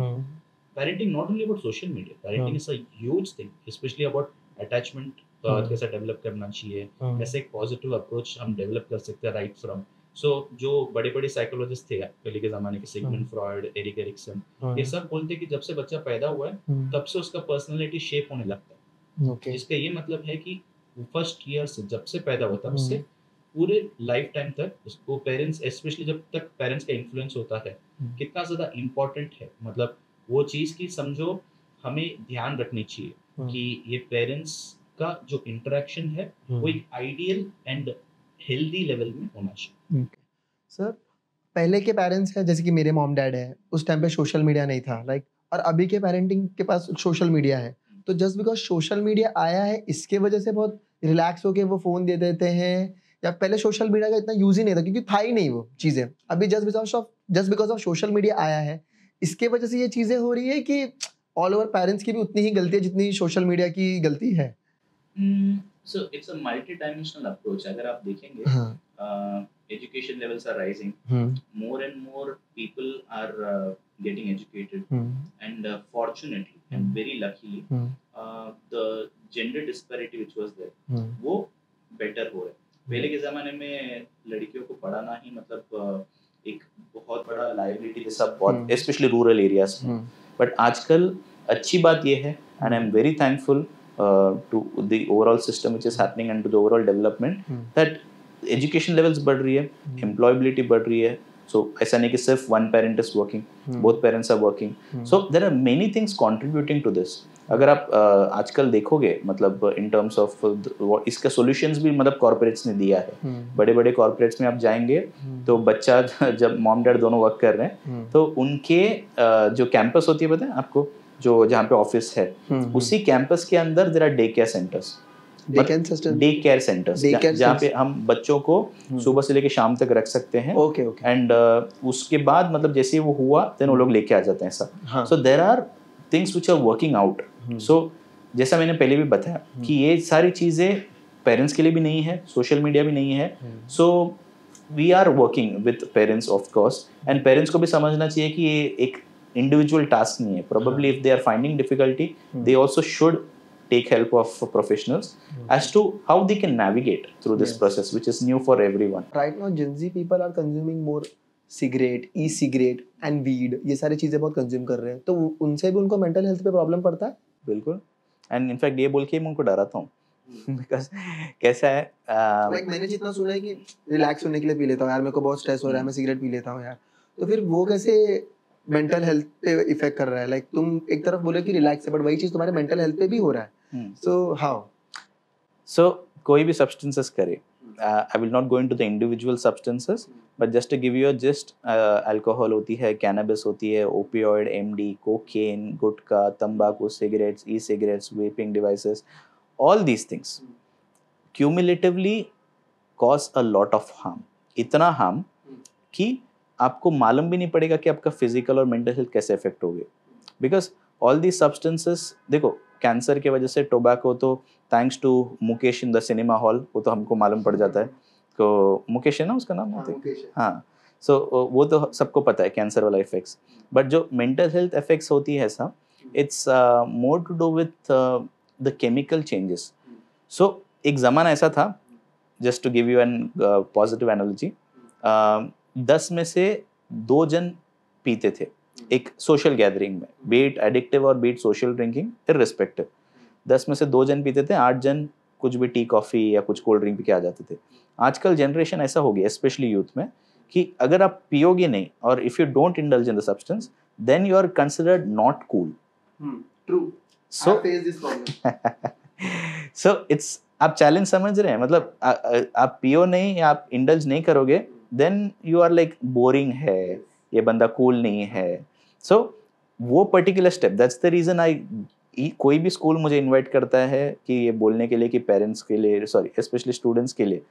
Parenting not only about social media, parenting is a huge thing, especially about attachment कैसा डेवलप करना चाहिए, कैसे एक पॉजिटिव अप्रोच हम डेवलप कर सकते हैं राइट फ्रॉम. सो जो बड़े साइकोलॉजिस्ट थे पहले के ज़माने के, सिगमंड फ्रॉयड, एरिक एरिक्सन, ये सब बोलते कि जब से बच्चा पैदा हुआ है तब से उसका पर्सनालिटी शेप होने लगता है. इसका ये मतलब है कि फर्स्ट ईयर से, जब से पैदा हुआ तब से पूरे लाइफ टाइम तक उसको पेरेंट्स, स्पेशली जब तक पेरेंट्स का इन्फ्लुएंस होता है, कितना ज़्यादा इम्पोर्टेंट है. मतलब वो चीज़ की समझो हमें ध्यान रखनी चाहिए कि ये पेरेंट्स का जो इंटरेक्शन है वो एक आइडियल एंड हेल्दी लेवल में होना चाहिए. सर, पहले के पेरेंट्स हैं, जैसे कि मेरे मॉम डैड है, उस टाइम पे सोशल मीडिया नहीं था, लाइक, और अभी के पेरेंटिंग के पास सोशल मीडिया है. तो जस्ट बिकॉज सोशल मीडिया आया है, इसके वजह से बहुत रिलैक्स होके वो फोन दे देते हैं, या पहले सोशल मीडिया का इतना यूज ही नहीं था क्योंकि था ही नहीं वो चीजें. अभी just because of social media आया है, इसके वजह से ये चीजें हो रही है कि ऑल ओवर पेरेंट्स की भी उतनी ही गलती है जितनी सोशल मीडिया की गलती है. So it's a multi-dimensional approach. अगर आप देखेंगे, education levels are rising. More and more people are getting educated, and fortunately and very luckily, the gender disparity which was there, वो better हो रहा है. पहले के ज़माने में लड़कियों को पढ़ाना ही मतलब एक बहुत बड़ा liability जैसा, बहुत especially rural areas में. But आजकल अच्छी बात ये है, and I'm very thankful to the overall system which is happening and to the overall development, that education levels बढ़ रही है, employability बढ़ रही है. So ऐसा नहीं कि सिर्फ one parent is working, both parents are working. So there are many things contributing to this. अगर आप आजकल देखोगे मतलब in terms of इसका solutions भी मतलब corporates ने दिया है. बड़े corporates में आप जाएंगे तो बच्चा जब मॉम डैड दोनों वर्क कर रहे हैं तो उनके जो कैंपस होती है पता है आपको, जो जहाँ पे ऑफिस है, उसी कैंपस के अंदर there are day care centres. Day care centres जहाँ पे हम बच्चों को सुबह से लेके शाम तक रख सकते हैं. एंड उसके बाद मतलब जैसे वो हुआ देन वो लोग लेके आ जाते हैं सब. So there are things which are working out. So जैसा मैंने पहले भी बताया कि ये सारी चीज़ें पेरेंट्स के लिए भी नहीं है, सोशल मीडिया भी नहीं है. So we are working with parents of course, and parents को भी समझना चाहिए कि ये एक individual task नहीं है. Probably if they are finding difficulty, they also should take help of professionals as to how they can navigate through this process, which is new for everyone. Right now, Gen Z people are consuming more cigarette, e-cigarette and weed. ये सारी चीजें बहुत consume कर रहे हैं, तो उनसे भी उनको मेंटल हेल्थ पे प्रॉब्लम पड़ता है. बिल्कुल. एंड इनफैक्ट ये बोल के मैं उनको डराता हूँ बिकॉज कैसा है, लाइक मैंने जितना सुना है कि रिलैक्स होने के लिए पी लेता हूँ यार, मेरे को बहुत स्ट्रेस हो रहा है, मैं सिगरेट पी लेता हूँ यार. तो फिर वो कैसे मेंटल हेल्थ पे इफेक्ट कर रहा है, लाइक तुम एक तरफ बोले कि रिलैक्स है, बट वही चीज तुम्हारे मेंटल हेल्थ पे भी हो रहा है, सो हाउ? सो कोई भी सब्सटेंसेस करे, I will not go into the individual substances, but just to give you just alcohol होती है, कैनबिस होती है, ओपियोइड, एमडी, कोकेन, गुटखा, तंबाकू, cigarettes, E cigarettes, vaping devices, all these things cumulatively cause a lot of harm. इतना harm कि आपको मालूम भी नहीं पड़ेगा कि आपका फिजिकल और मेंटल हेल्थ कैसे इफेक्ट होगे. बिकॉज ऑल दी सब्सटेंसेस, देखो कैंसर की वजह से टोबैको तो thanks to Mukesh in the cinema hall, वो तो हमको मालूम पड़ जाता है. तो मुकेश है ना उसका नाम? हाँ. सो वो तो सबको पता है कैंसर वाला इफेक्ट्स. बट जो मेंटल हेल्थ इफेक्ट्स होती है ऐसा, it's more to do with the chemical changes. So एक ज़माना ऐसा था, just to give you an positive analogy, 10 में से 2 जन पीते थे एक सोशल गैदरिंग में, बीट एडिक्टिव और बीट सोशल ड्रिंकिंग इररिस्पेक्टिव. 10 में से 2 जन पीते थे, 8 जन कुछ भी टी कॉफ़ी या कुछ कोल्ड ड्रिंक पी के आ जाते थे. आजकल जनरेशन ऐसा हो गया, स्पेशली यूथ में, कि अगर आप पियोगे नहीं और if you don't indulge in the substance, then you are considered not cool. True. So so it's, आप चैलेंज समझ रहे हैं, मतलब आप पियो नहीं, आप इंडल्ज नहीं करोगे, then you are like boring है, ये बंदा कूल नहीं है. सो वो particular step, that's the reason कोई भी स्कूल मुझे इनवाइट करता है कि ये बोलने के लिए कि पेरेंट्स के लिए, सॉरी स्पेशली स्टूडेंट्स के लिए,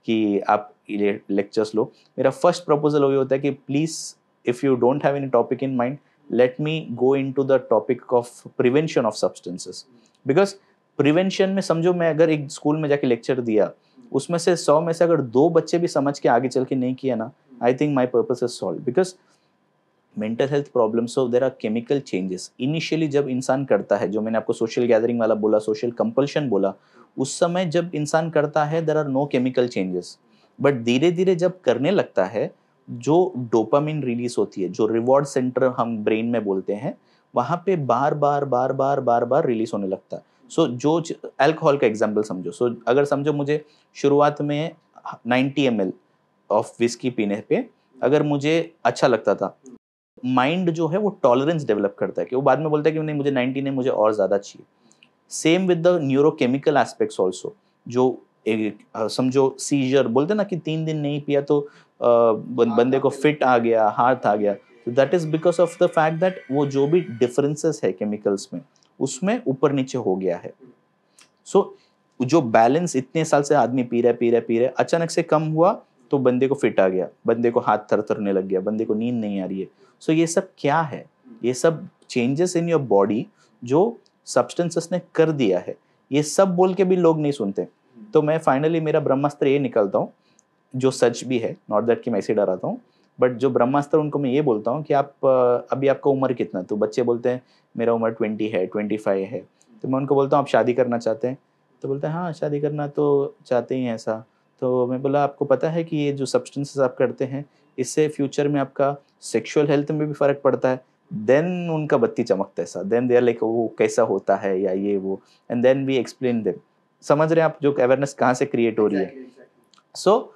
कि आप ये लेक्चर्स लो, मेरा फर्स्ट प्रपोजल वही होता है कि please if you don't have any topic in mind, let me go into the topic of prevention of substances. Because prevention में समझो, मैं अगर एक स्कूल में जाके लेक्चर दिया, उसमें से 100 में से अगर 2 बच्चे भी समझ के आगे चल के नहीं किया ना, I think my purpose is solve. Because mental health problem, so there are chemical changes. Initially जब इंसान करता है, जो मैंने आपको सोशल गैदरिंग वाला बोला, सोशल कंपल्शन बोला, उस समय जब इंसान करता है there are no chemical changes. But धीरे धीरे जब करने लगता है, जो डोपामिन रिलीज होती है, जो रिवॉर्ड सेंटर हम ब्रेन में बोलते हैं, वहाँ पे बार बार बार बार बार बार रिलीज होने लगता है. सो जो अल्कोहल का एग्जाम्पल समझो, सो अगर समझो मुझे शुरुआत में 90 ml ऑफ विस्की पीने पे अगर मुझे अच्छा लगता था, माइंड जो है वो टॉलरेंस डेवलप करता है कि वो बाद में बोलता है कि नहीं, मुझे 90 नहीं, मुझे और ज़्यादा चाहिए. Same with the neurochemical aspects also. जो समझो सीजर बोलते हैं ना कि 3 दिन नहीं पिया तो बंदे को फिट आ गया, हार्ट आ गया. तो that is because of the fact that वो जो भी डिफरेंसेस है केमिकल्स में, उसमें ऊपर नीचे हो गया है. सो जो बैलेंस इतने साल से आदमी पी रहा है, अचानक से कम हुआ तो बंदे को फिट आ गया, बंदे को हाथ थरथरने लग गया, बंदे को नींद नहीं आ रही है. सो ये सब क्या है? ये सब चेंजेस इन योर बॉडी जो सब्सटेंसेस ने कर दिया है. ये सब बोल के भी लोग नहीं सुनते. तो मैं फाइनली मेरा ब्रह्मास्त्र ये निकालता हूँ, जो सच भी है, नॉट दैट कि मैं ऐसे डराता हूँ, बट जो ब्रह्मास्त्र उनको मैं ये बोलता हूँ कि आप अभी आपका उम्र कितना? तो बच्चे बोलते हैं मेरा उम्र 20 है, 25 है. तो मैं उनको बोलता हूँ आप शादी करना चाहते हैं? तो बोलते हैं हाँ शादी करना तो चाहते ही हैं ऐसा. तो मैं बोला आपको पता है कि ये जो सब्सटेंसेस आप करते हैं, इससे फ्यूचर में आपका सेक्सुअल हेल्थ में भी फर्क पड़ता है. देन उनका बत्ती चमकता है ऐसा, देन दे आर लाइक वो कैसा होता है या ये वो, and then we explain them. समझ रहे हैं आप जो अवेयरनेस कहाँ से क्रिएट हो रही है? सो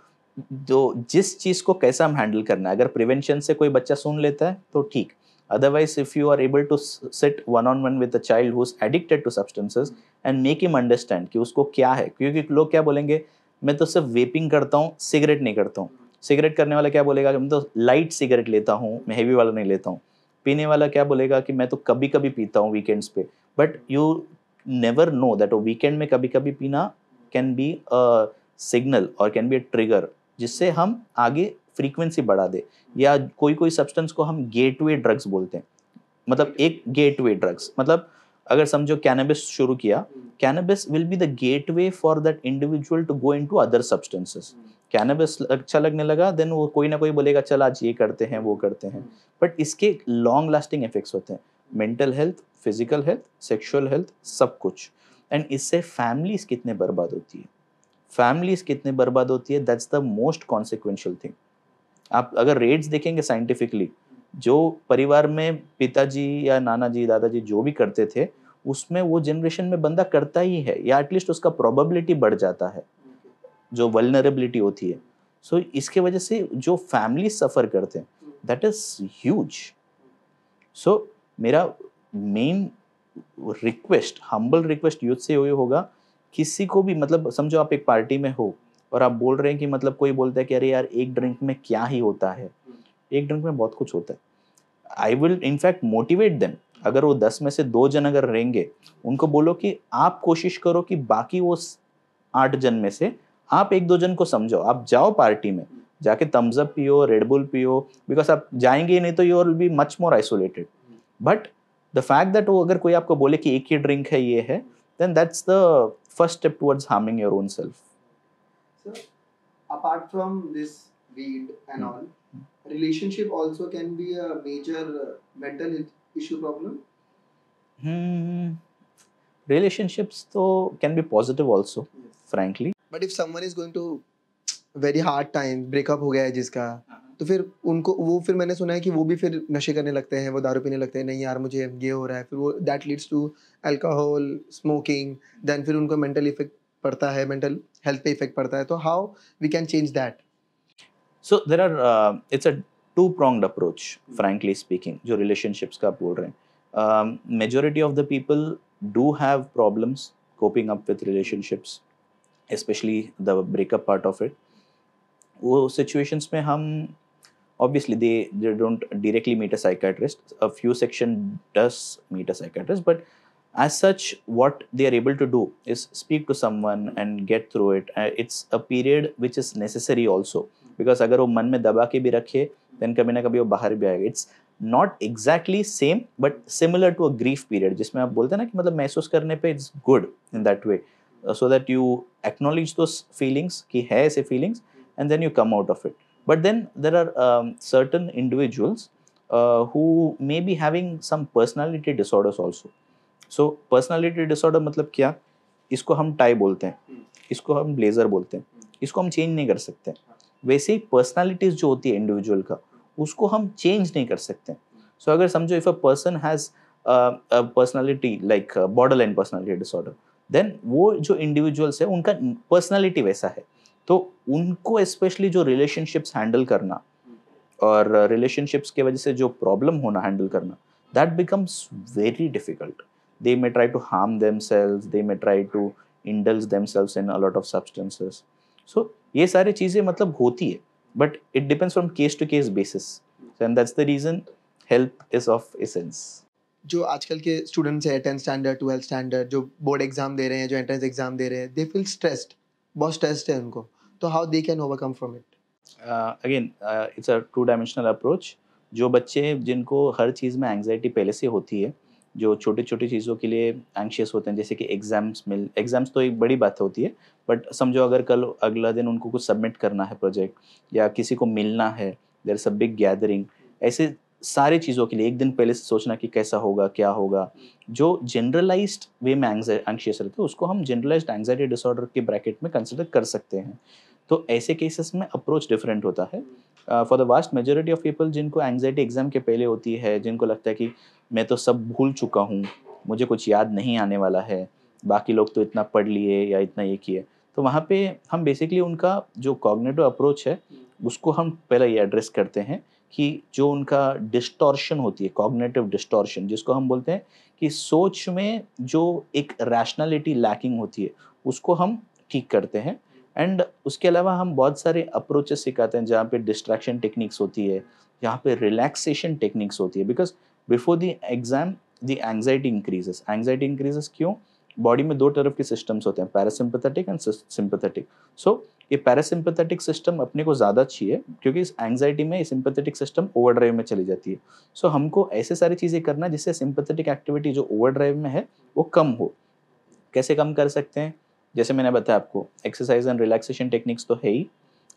जो जिस चीज़ को कैसा हम हैंडल करना है, अगर प्रिवेंशन से कोई बच्चा सुन लेता है तो ठीक. Otherwise if you are able to sit one on one with a child who is addicted to substances and make him understand कि उसको क्या है, क्योंकि लोग क्या बोलेंगे, मैं तो सिर्फ वेपिंग करता हूँ, सिगरेट नहीं करता हूँ. सिगरेट करने वाला क्या बोलेगा कि मैं तो लाइट सिगरेट लेता हूँ, मैं हेवी वाला नहीं लेता हूँ. पीने वाला क्या बोलेगा कि मैं तो कभी कभी पीता हूँ वीकेंड्स पे. But you never know that weekend में कभी कभी पीना कैन बी अ सिग्नल और कैन बी अ ट्रिगर, जिससे हम आगे फ्रीक्वेंसी बढ़ा दे. या कोई कोई सब्सटेंस को हम गेटवे ड्रग्स बोलते हैं. मतलब एक गेटवे ड्रग्स, मतलब अगर समझो कैनबिस शुरू किया, cannabis will be the gateway for that individual to go into other substances. Cannabis अच्छा लगने लगा, देन वो कोई ना कोई बोलेगा चल आज ये करते हैं वो करते हैं. बट इसके लॉन्ग लास्टिंग इफेक्ट्स होते हैं, mental health, physical health, sexual health, सब कुछ. एंड इससे फैमिलीज कितने बर्बाद होती है, फैमिलीज कितने बर्बाद होती है, that's the most consequential thing. आप अगर रेट्स देखेंगे साइंटिफिकली, जो परिवार में पिताजी या नाना जी दादाजी जो भी करते थे, उसमें वो जनरेशन में बंदा करता ही है, या एटलीस्ट उसका प्रोबेबिलिटी बढ़ जाता है, जो वल्नरेबिलिटी होती है. सो इसके वजह से जो फैमिली सफर करते हैं, दैट इज ह्यूज. सो मेरा main request, humble request youth से ये होगा, किसी को भी मतलब समझो आप एक पार्टी में हो और आप बोल रहे हैं कि मतलब कोई बोलता है कि अरे यार एक ड्रिंक में क्या ही होता है, एक ड्रिंक में बहुत कुछ होता है। I will in fact motivate them. अगर वो 10 में से 2 जन अगर रहेंगे, उनको बोलो कि आप कोशिश करो कि बाकी वो 8 जन में से आप 1-2 जन को समझो। आप जाओ पार्टी में, जाके थम्स अप पियो, रेड बुल पियो, बिकॉज़ आप जाएंगे ही नहीं तो you will be much more isolated. But the fact that वो अगर कोई आपको बोले कि एक ही ड्रिंक है, ये है, then that's the first step towards harming your own self. So, apart from this weed and all, relationship also can be a major mental issue problem. Relationships though can be positive also, frankly. But if someone is going to very hard time, breakup हो गया है जिसका, तो फिर उनको वो फिर मैंने सुना है कि वो भी फिर नशे करने लगते हैं, वो दारू पीने लगते हैं, नहीं यार मुझे ये हो रहा है, फिर वो that leads to alcohol, smoking, then फिर उनको मेंटल इफेक्ट पड़ता है, मेंटल हेल्थ पे इफेक्ट पड़ता है, तो how we can change that? So there are it's a two-pronged approach, frankly speaking, जो relationships का आप बोल रहे हैं. Majority of the people do have problems coping up with relationships, especially the breakup part of it. वो situations में हम obviously they don't directly meet a psychiatrist. A few section does meet a psychiatrist, but as such what they are able to do is speak to someone and get through it. It's a period which is necessary also, because अगर वो मन में दबा के भी रखे then कभी ना कभी वो बाहर भी आएगा. It's not exactly same but similar to a grief period, जिसमें आप बोलते हैं ना कि मतलब महसूस करने पे it's good in that way, so that you acknowledge those feelings कि है ऐसे feelings and then you come out of it. But then there are certain individuals who may be having some personality disorders also. So personality disorder मतलब क्या? इसको हम tie बोलते हैं, इसको हम ब्लेजर बोलते हैं, इसको हम चेंज नहीं कर सकते. वैसे ही पर्सनालिटीज जो होती है इंडिविजुअल का, उसको हम चेंज नहीं कर सकते. सो अगर समझो if a person has a personality like borderline personality disorder, then वो जो इंडिविजुअल्स है उनका पर्सनालिटी वैसा है, तो उनको स्पेशली जो रिलेशनशिप्स हैंडल करना और रिलेशनशिप्स की वजह से जो प्रॉब्लम होना हैंडल करना, that becomes very difficult. They may try to harm themselves, they may try to indulge themselves in a lot of substances. So ये सारी चीजें मतलब होती है, but it depends from case to case basis, and that's the reason help is of essence. जो आजकल के students हैं 10th स्टैंडर्ड 12th स्टैंडर्ड जो बोर्ड एग्जाम दे रहे हैं, जो एंट्रेंस एग्जाम दे रहे हैं, दे फील स्ट्रेस्ड, बहुत स्ट्रेस्ड है उनको, तो how they can overcome from it? Again, it's a two dimensional approach. जो बच्चे जिनको हर चीज़ में एंग्जाइटी पहले से होती है, जो छोटी छोटी चीज़ों के लिए एंशियस होते हैं, जैसे कि एग्जाम्स तो एक बड़ी बात होती है, बट समझो अगर कल अगला दिन उनको कुछ सबमिट करना है प्रोजेक्ट या किसी को मिलना है, there is a big gathering, ऐसे सारी चीज़ों के लिए एक दिन पहले से सोचना कि कैसा होगा क्या होगा, जो जनरलाइज्ड वे में एंशियस रहते हैं उसको हम जनरलाइज्ड एंग्जाइटी डिसऑर्डर के ब्रैकेट में कंसिडर कर सकते हैं. तो ऐसे केसेस में अप्रोच डिफरेंट होता है. For the vast majority of people जिनको एंग्जाइटी एग्जाम के पहले होती है, जिनको लगता है कि मैं तो सब भूल चुका हूँ, मुझे कुछ याद नहीं आने वाला है, बाकी लोग तो इतना पढ़ लिए या इतना ये किए, तो वहाँ पे हम बेसिकली उनका जो कॉग्निटिव अप्रोच है उसको हम पहले ये एड्रेस करते हैं कि जो उनका डिस्टॉर्शन होती है, कॉग्निटिव डिस्टॉर्शन जिसको हम बोलते हैं कि सोच में जो एक रैशनैलिटी लैकिंग होती है उसको हम ठीक करते हैं. एंड उसके अलावा हम बहुत सारे अप्रोचेस सिखाते हैं जहाँ पे डिस्ट्रैक्शन टेक्निक्स होती है, जहाँ पे रिलैक्सेशन टेक्निक्स होती है, because before the exam the anxiety increases. क्यों? बॉडी में दो तरफ के सिस्टम्स होते हैं, पैरासिम्पैथेटिक एंड सिंपैथेटिक. सो ये पैरासिम्पैथेटिक सिस्टम अपने को ज़्यादा चाहिए क्योंकि इस एंग्जाइटी में सिंपैथेटिक सिस्टम ओवरड्राइव में चली जाती है. सो हमको ऐसे सारी चीज़ें करना जिससे सिंपैथेटिक एक्टिविटी जो ओवरड्राइव में है वो कम हो. कैसे कम कर सकते हैं? जैसे मैंने बताया आपको, एक्सरसाइज एंड रिलैक्सेशन टेक्निक्स तो है ही,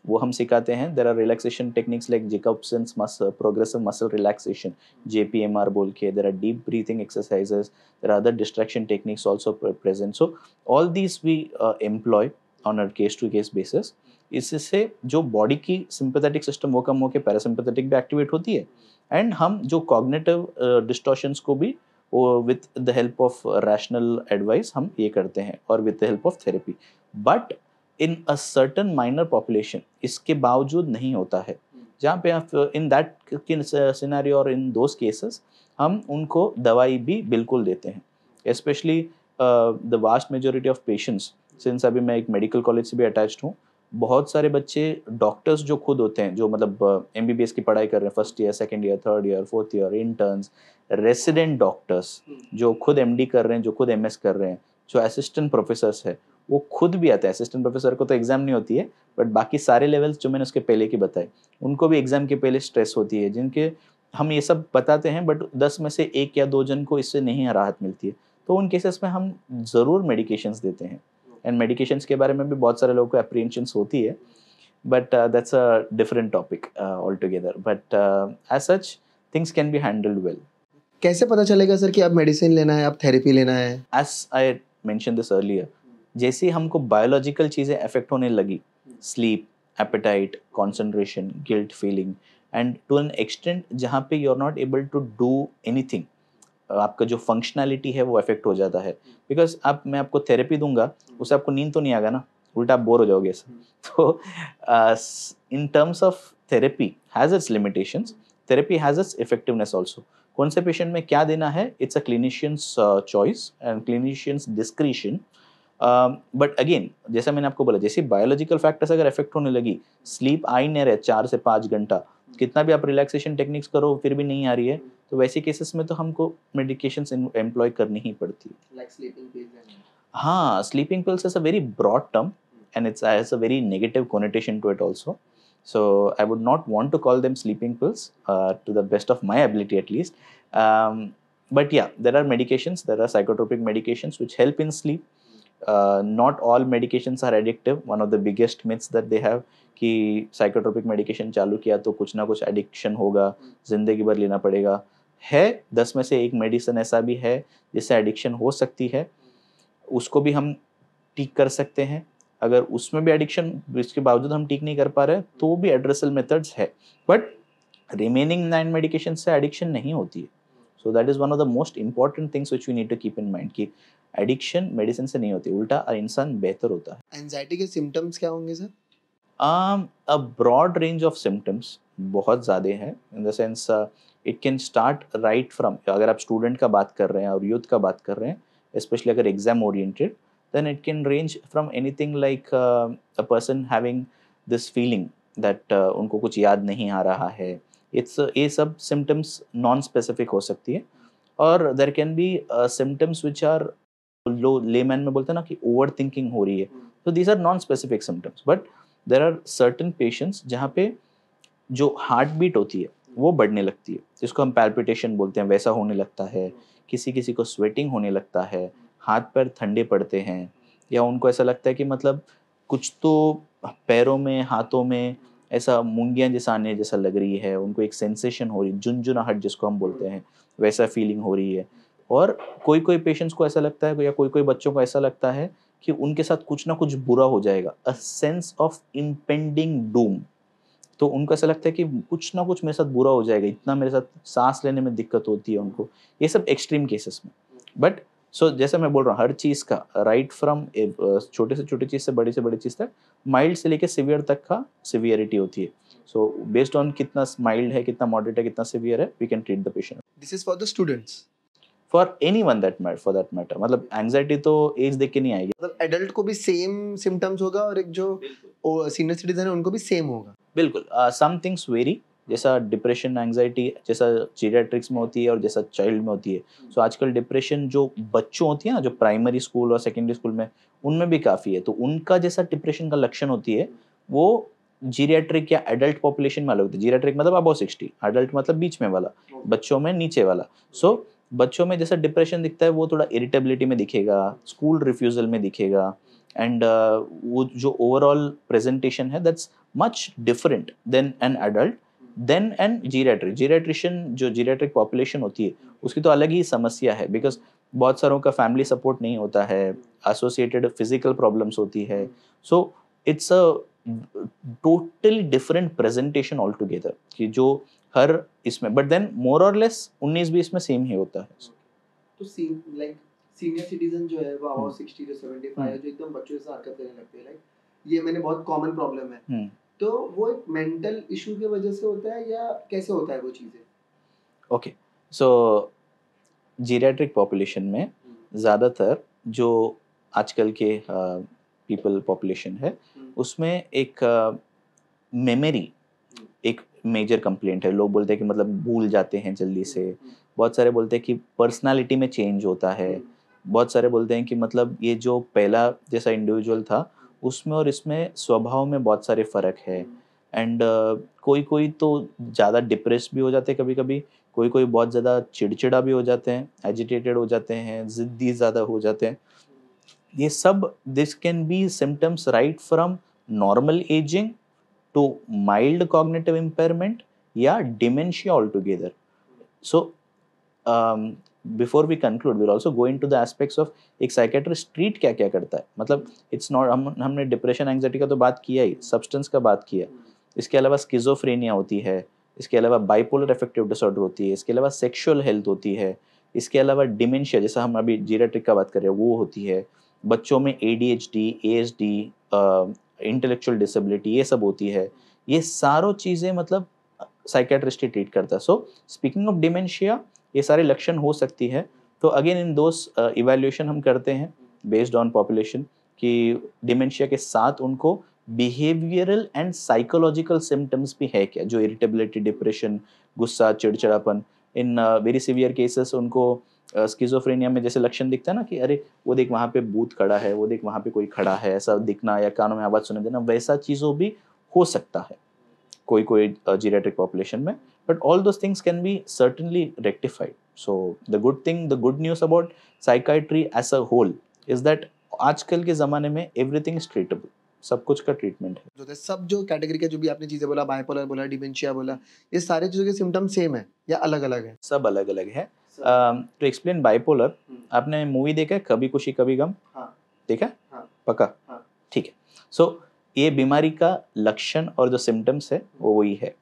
वो हम सिखाते हैं. There are relaxation techniques like Jacobson's progressive muscle relaxation, JPMR बोल के. There are deep breathing exercises, there are other distraction techniques also present. So all these we employ on a case to case basis. इससे जो body की sympathetic system वो कम होकर parasympathetic भी activate होती है, एंड हम जो कॉग्निटिव डिस्टॉर्शंस को भी with the help of rational advice हम ये करते हैं और with the help of therapy. But in a certain minor population इसके बावजूद नहीं होता है, जहाँ पे आप इन दैट सिनेरियो और इन दोज केसेस हम उनको दवाई भी बिल्कुल देते हैं। Specially the vast majority of patients, since अभी मैं एक मेडिकल कॉलेज से भी अटैच्ड हूँ, बहुत सारे बच्चे डॉक्टर्स जो खुद होते हैं, जो मतलब एमबीबीएस की पढ़ाई कर रहे हैं, first year, second year, third year, fourth year, interns, resident doctors जो खुद एमडी कर रहे हैं, जो खुद एमएस कर रहे हैं, जो असिस्टेंट प्रोफेसर्स है, वो खुद भी आते हैं। असिस्टेंट प्रोफेसर को तो एग्जाम नहीं होती है, बट बाकी सारे लेवल्स जो मैंने उसके पहले की बताए, उनको भी एग्जाम के पहले स्ट्रेस होती है, जिनके हम ये सब बताते हैं, बट 10 में से 1 या 2 जन को इससे नहीं राहत मिलती है। तो उन केसेस में हम ज़रूर मेडिकेशंस देते हैं। एंड मेडिकेशंस के बारे में भी बहुत सारे लोगों को एप्रीहेंशंस होती है, but that's a different topic altogether, but as such things can be handled well. कैसे पता चलेगा सर कि अब मेडिसिन लेना है, अब थेरेपी लेना है? As I mention this earlier, जैसे ही हमको बायोलॉजिकल चीज़ें अफेक्ट होने लगी, sleep, appetite, concentration, guilt feeling, and to an extent जहाँ पे you are not able to do anything, आपका जो फंक्शनैलिटी है वो अफेक्ट हो जाता है। बिकॉज आप मैं आपको थेरेपी दूंगा, उससे आपको नींद तो नहीं आएगा ना, उल्टा आप बोर हो जाओगे ऐसा। तो इन terms of therapy has its limitations, therapy has its effectiveness also. कौन से पेशेंट में क्या देना है, it's a clinicians choice and clinicians discretion. But again, जैसा मैंने आपको बोला, जैसे बायोलॉजिकल फैक्टर्स अगर इफेक्ट होने लगी, स्लीप आ ही नहीं रहे 4 से 5 घंटा, कितना भी आप रिलैक्सेशन टेक्निक्स करो फिर भी नहीं आ रही है, तो वैसे केसेस में तो हमको मेडिकेशंस एम्प्लॉय करनी ही पड़ती है। Like sleeping pills? हाँ, sleeping pills is a very broad term and it has a very negative connotation to it also. So I would not want to call them sleeping pills, to the best of my ability at least. But yeah, there are medications, there are psychotropic medications which help in sleep. Not all medications are addictive. One of the biggest myths that they have कि psychotropic medication चालू किया तो कुछ ना कुछ addiction होगा, जिंदगी भर लेना पड़ेगा। है 10 में से 1 मेडिसिन ऐसा भी है जिससे एडिक्शन हो सकती है, उसको भी हम ठीक कर सकते हैं। अगर उसमें भी एडिक्शन इसके बावजूद हम ठीक नहीं कर पा रहे तो भी एड्रेसल मेथड्स है, बट रिमेनिंग 9 मेडिकेशन से एडिक्शन नहीं होती है। So that is one of the most important things which we need to keep in mind कि एडिक्शन मेडिसिन से नहीं होती, उल्टा इंसान बेहतर होता है। एंजाइटी के सिम्टम्स क्या होंगे sir? A broad range of symptoms, बहुत ज़्यादा है, in the sense it can start right from, अगर आप स्टूडेंट का बात कर रहे हैं और यूथ का बात कर रहे हैं, स्पेशली अगर exam oriented, then it can range from anything like a person having this feeling that उनको कुछ याद नहीं आ रहा है, ये सब symptoms नॉन स्पेसिफिक हो सकती है। और there can be symptoms which are low layman में बोलते हैं ना कि ओवर थिंकिंग हो रही है, तो these are non specific symptoms, but there are certain patients जहाँ पे जो हार्ट बीट होती है वो बढ़ने लगती है, जिसको हम पैल्पिटेशन बोलते हैं, वैसा होने लगता है। किसी किसी को स्वेटिंग होने लगता है, हाथ पैर ठंडे पड़ते हैं, या उनको ऐसा लगता है कि मतलब कुछ तो पैरों में, हाथों में ऐसा मूंगियाँ जैसा आने जैसा लग रही है, उनको एक सेंसेशन हो रही है, झुनझुनाहट जिसको हम बोलते हैं, वैसा फीलिंग हो रही है। और कोई कोई पेशेंट्स को ऐसा लगता है, या कोई कोई बच्चों को ऐसा लगता है कि उनके साथ कुछ ना कुछ बुरा हो जाएगा, a sense of impending Doom. तो उनको ऐसा लगता है कि कुछ ना कुछ मेरे साथ बुरा हो जाएगा, इतना मेरे साथ सांस लेने में दिक्कत होती है उनको, ये सब एक्सट्रीम केसेस में। बट सो जैसे मैं बोल रहा हूँ, हर चीज़ का राइट फ्रॉम छोटे से छोटी चीज़ से बड़ी चीज़ तक, माइल्ड से लेकर सिवियर तक का सिवियरिटी होती है। सो बेस्ड ऑन कितना माइल्ड है, कितना मॉडरेट है, कितना सिवियर है, we can treat the patient. This is for the students? For any one that matter, for that matter, मतलब एंग्जाइटी तो एज देख के नहीं आएगी। मतलब एडल्ट को भी सेम सिम्टम्स होगा और एक जो सीनियर सिटीजन है उनको भी सेम होगा? बिल्कुल, सम थिंग्स वेरी, जैसा डिप्रेशन, एंग्जाइटी जैसा जीरियाट्रिक्स में होती है और जैसा चाइल्ड में होती है। सो आजकल डिप्रेशन जो बच्चों होती है ना, जो प्राइमरी स्कूल और सेकेंडरी स्कूल में, उनमें भी काफ़ी है, तो उनका जैसा डिप्रेशन का लक्षण होती है वो जीरियाट्रिक या एडल्ट पॉपुलेशन में अलग होती है। जीरियाट्रिक मतलब अबव 60, एडल्ट मतलब बीच में वाला, बच्चों में नीचे वाला। सो बच्चों में जैसा डिप्रेशन दिखता है वो थोड़ा इरिटेबिलिटी में दिखेगा, स्कूल रिफ्यूजल में दिखेगा, एंड वो जो ओवरऑल प्रेजेंटेशन है that's much different than an adult, than an geriatric. Geriatrician जो जीरियाट्रिक पॉपुलेशन होती है उसकी तो अलग ही समस्या है, बिकॉज बहुत सारों का फैमिली सपोर्ट नहीं होता है, एसोसिएटेड फिजिकल प्रॉब्लम्स होती है। सो it's a totally different presentation all together, कि जो हर इसमें, बट देन मोर और लेस 19-20 में सेम ही होता है। तो लाइक सीनियर सिटीजन जो है वो अबाउट 60 to 75 है, जो एकदम बच्चों जैसा हरकत करने लगते हैं, लाइक ये मैंने बहुत कॉमन प्रॉब्लम है, तो वो एक मेंटल इशू की वजह से होता है या कैसे होता है वो चीजें? ओके, सो जीरियाट्रिक पॉपुलेशन में ज़्यादातर जो आजकल के पीपल पॉपुलेशन है उसमें एक मेमोरी एक मेजर कंप्लेंट है। लोग बोलते हैं कि मतलब भूल जाते हैं जल्दी से, बहुत सारे बोलते हैं कि पर्सनालिटी में चेंज होता है, बहुत सारे बोलते हैं कि मतलब ये जो पहला जैसा इंडिविजुअल था उसमें और इसमें स्वभाव में बहुत सारे फ़र्क है। एंड कोई कोई तो ज़्यादा डिप्रेस भी हो जाते हैं कभी कभी, कोई कोई बहुत ज़्यादा चिड़चिड़ा भी हो जाते हैं, एजिटेटेड हो जाते हैं, ज़िद्दी ज़्यादा हो जाते हैं। ये सब this can B symptoms right from normal ageing to mild cognitive impairment या dementia altogether. So before we conclude we'll also go into the aspects of एक साइकेट्रिस्ट ट्रीट क्या क्या करता है। मतलब इट्स नॉट हमने डिप्रेशन एंग्जाइटी का तो बात किया ही, सब्सटेंस का बात किया, इसके अलावा स्किज़ोफ्रेनिया होती है, इसके अलावा बाइपोलर अफेक्टिव डिसऑर्डर होती है, इसके अलावा सेक्सुअल हेल्थ होती है, इसके अलावा डिमेंशिया जैसा हम अभी जीरियाट्रिक का बात कर रहे हैं वो होती है, बच्चों में ADHD ASD इंटेलेक्चुअल डिसेबिलिटी ये सब होती है। ये सारों चीज़ें मतलब साइकेट्रिस्ट ही ट्रीट करता है। सो स्पीकिंग ऑफ डिमेंशिया ये सारे लक्षण हो सकती है। तो अगेन इन दोस इवैल्यूएशन हम करते हैं बेस्ड ऑन पॉपुलेशन कि डिमेंशिया के साथ उनको बिहेवियरल एंड साइकोलॉजिकल सिम्टम्स भी है क्या, जो इरिटेबिलिटी, डिप्रेशन, गुस्सा, चिड़चिड़ापन। इन वेरी सीवियर केसेस उनको स्किज़ोफ्रेनिया में जैसे लक्षण दिखता है ना कि अरे वो देख वहाँ पे भूत खड़ा है, वो देख वहाँ पे कोई खड़ा है, ऐसा दिखना या कानों में आवाज़ सुनाई देना, वैसा चीज़ों भी हो सकता है कोई कोई जीरियाट्रिक पॉपुलेशन में। But all those things can be certainly rectified. So the good news about psychiatry as a whole is that आजकल के ज़माने में एवरीथिंग इज ट्रीटेबल, सब कुछ का ट्रीटमेंट है। जो थे सब जो कैटेगरी के जो भी आपने चीज़ें बोला, बाइपोलर बोला, डिमेंशिया बोला, ये सारे चीज़ों के सिम्टम सेम है या अलग अलग है? सब अलग अलग है। टू एक्सप्लेन बाइपोलर, आपने मूवी देखा है कभी खुशी कभी गम? हाँ। देखा है? हाँ। पक्का? हाँ। ठीक है। सो ये बीमारी का लक्षण और जो सिम्टम्स है वो वही है,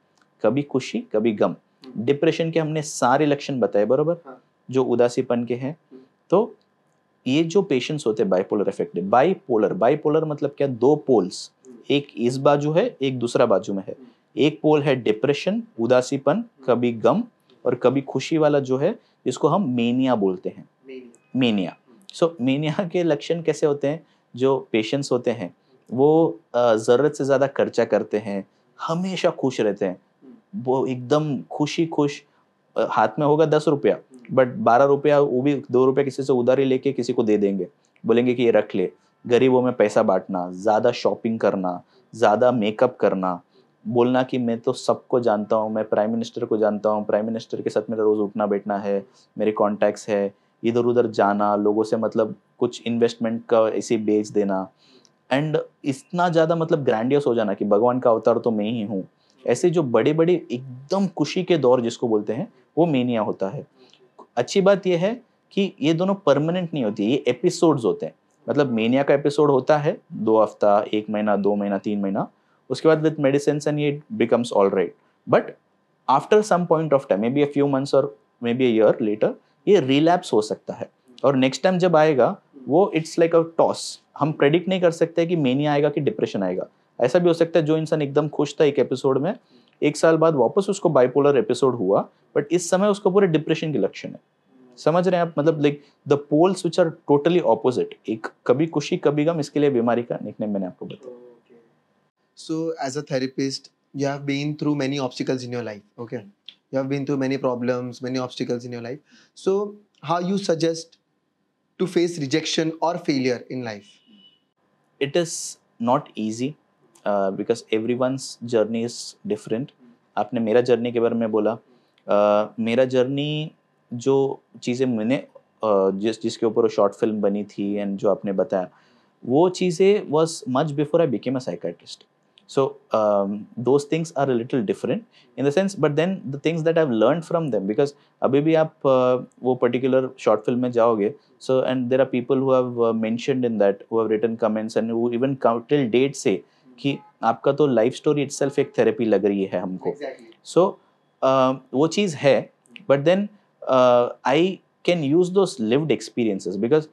कभी खुशी कभी गम। डिप्रेशन के हमने सारे लक्षण बताए बरोबर, हाँ। जो उदासीपन के हैं। तो ये जो पेशेंट्स होते हैं बाइपोलर अफेक्टेड, बाइपोलर बाइपोलर मतलब क्या, दो पोल्स, एक इस बाजू है एक दूसरा बाजू में है। एक पोल है डिप्रेशन, उदासीपन, कभी गम, और कभी खुशी वाला जो है जिसको हम मेनिया बोलते हैं, मेनिया। सो मेनिया के लक्षण कैसे होते हैं? जो पेशेंट्स होते हैं वो ज़रूरत से ज़्यादा खर्चा करते हैं, हमेशा खुश रहते हैं, वो एकदम खुश, हाथ में होगा 10 रुपया बट 12 रुपया वो भी 2 रुपया किसी से उधारी लेके किसी को दे देंगे, बोलेंगे कि ये रख ले। गरीबों में पैसा बांटना, ज़्यादा शॉपिंग करना, ज़्यादा मेकअप करना, बोलना कि मैं तो सबको जानता हूँ, मैं प्राइम मिनिस्टर को जानता हूँ, प्राइम मिनिस्टर के साथ मेरा रोज़ उठना बैठना है, मेरे कॉन्टैक्ट्स है, इधर उधर जाना, लोगों से मतलब कुछ इन्वेस्टमेंट का ऐसे बेच देना, एंड इतना ज़्यादा मतलब ग्रैंडियस हो जाना कि भगवान का अवतार तो मैं ही हूँ। ऐसे जो बड़े बड़े एकदम खुशी के दौर जिसको बोलते हैं वो मेनिया होता है। अच्छी बात यह है कि ये दोनों परमानेंट नहीं होती, ये एपिसोड्स होते हैं। मतलब मेनिया का एपिसोड होता है 2 हफ्ता, 1 महीना, 2 महीना, 3 महीना, उसके बाद विद मेडिसिन एंड ये becomes all right. But after some point of time, maybe a few months और maybe a year later, ये रिलैप्स हो सकता है। और नेक्स्ट टाइम जब आएगा वो इट्स लाइक अ टॉस, हम प्रेडिक्ट नहीं कर सकते कि मेनिया आएगा कि डिप्रेशन आएगा। ऐसा भी हो सकता है जो इंसान एकदम खुश था एक एपिसोड में, 1 साल बाद वापस उसको बाइपोलर एपिसोड हुआ, बट इस समय उसको पूरे डिप्रेशन के लक्षण है। समझ रहे हैं आप? मतलब like the poles which are totally opposite, एक कभी खुशी कभी गम, इसके लिए बीमारी का निकनेम मैंने आपको बताया। So, as a therapist, you have been through many obstacles in your life. Okay, you have been through many problems, many obstacles in your life. So, how you suggest to face rejection or failure in life? It is not easy because everyone's journey is different. आपने मेरा journey के बारे में बोला, मेरा journey जो चीज़ें मैंने जिसके ऊपर वो शॉर्ट फिल्म बनी थी एंड जो आपने बताया, वो चीज़ें was much before I became a psychiatrist. So those things are a little different in the sense, but then the things that I've learned from them, because अभी भी आप वो particular short film में जाओगे, so and there are people who have mentioned in that, who have written comments and who even till date say कि आपका तो life story itself एक therapy लग रही है हमको. Exactly. So वो चीज़ है, but then I can use those lived experiences because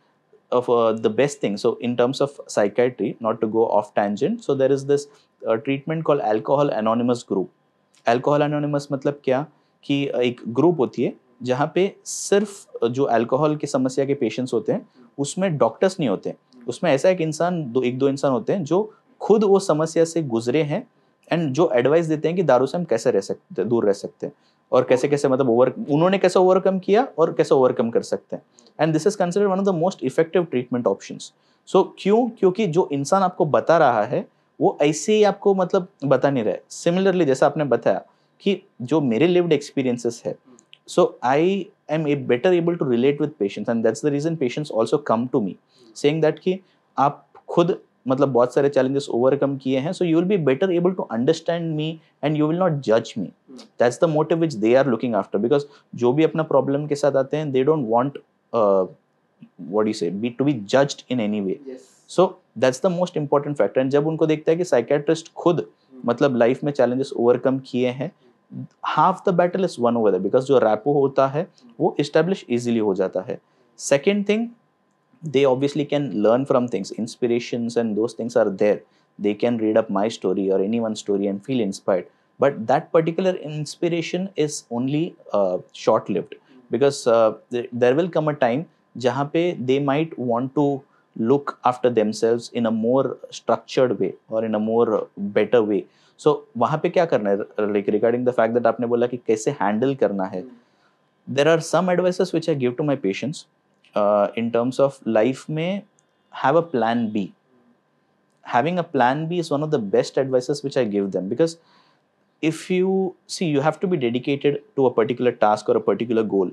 of the best thing. So in terms of psychiatry, not to go off tangent, so there is this treatment called Alcohol Anonymous group. Alcohol Anonymous मतलब क्या कि एक group होती है जहाँ पे सिर्फ जो अल्कोहल की समस्या के पेशेंट्स होते हैं उसमें डॉक्टर्स नहीं होते, उसमें ऐसा एक इंसान एक दो इंसान होते हैं जो खुद वो समस्या से गुजरे हैं एंड जो एडवाइस देते हैं कि दारू से हम कैसे रह सकते दूर रह सकते हैं और कैसे कैसे मतलब उन्होंने कैसे ओवरकम किया और कैसे ओवरकम कर सकते हैं। And this is considered one of the most effective treatment options. So क्यों? क्योंकि जो इंसान आपको बता रहा है वो ऐसे ही आपको मतलब बता नहीं रहा है। सिमिलरली जैसा आपने बताया कि जो मेरे लिव्ड एक्सपीरियंसेस है, so I am better able to relate with patients and that's the reason patients also come to me saying that कि आप खुद मतलब बहुत सारे challenges overcome किए हैं, so you will be better able to understand me and you will not judge me. That's the motive which they are looking after, because जो भी अपना problem के साथ आते हैं they don't want what do you say to be judged in any way. Yes. So that's the most important factor. and जब उनको देखता है कि psychiatrist खुद मतलब लाइफ में challenges overcome किए हैं, half the battle is won over there, because जो रैपो होता है वो establish easily हो जाता है. Second thing, they obviously can learn from things, inspirations and those things are there. They can read up my story or anyone's story and feel inspired, but that particular inspiration is only short lived, because there will come a time जहाँ पे they might want to look after themselves in a more structured way or in a more better way. So वहाँ पे क्या करना है, like regarding the fact that आपने बोला कि कैसे handle करना है, there are some advices which I give to my patients in terms of life में have a plan B. Having a plan B is one of the best advices which I give them, because if you see, you have to be dedicated to a particular task or a particular goal.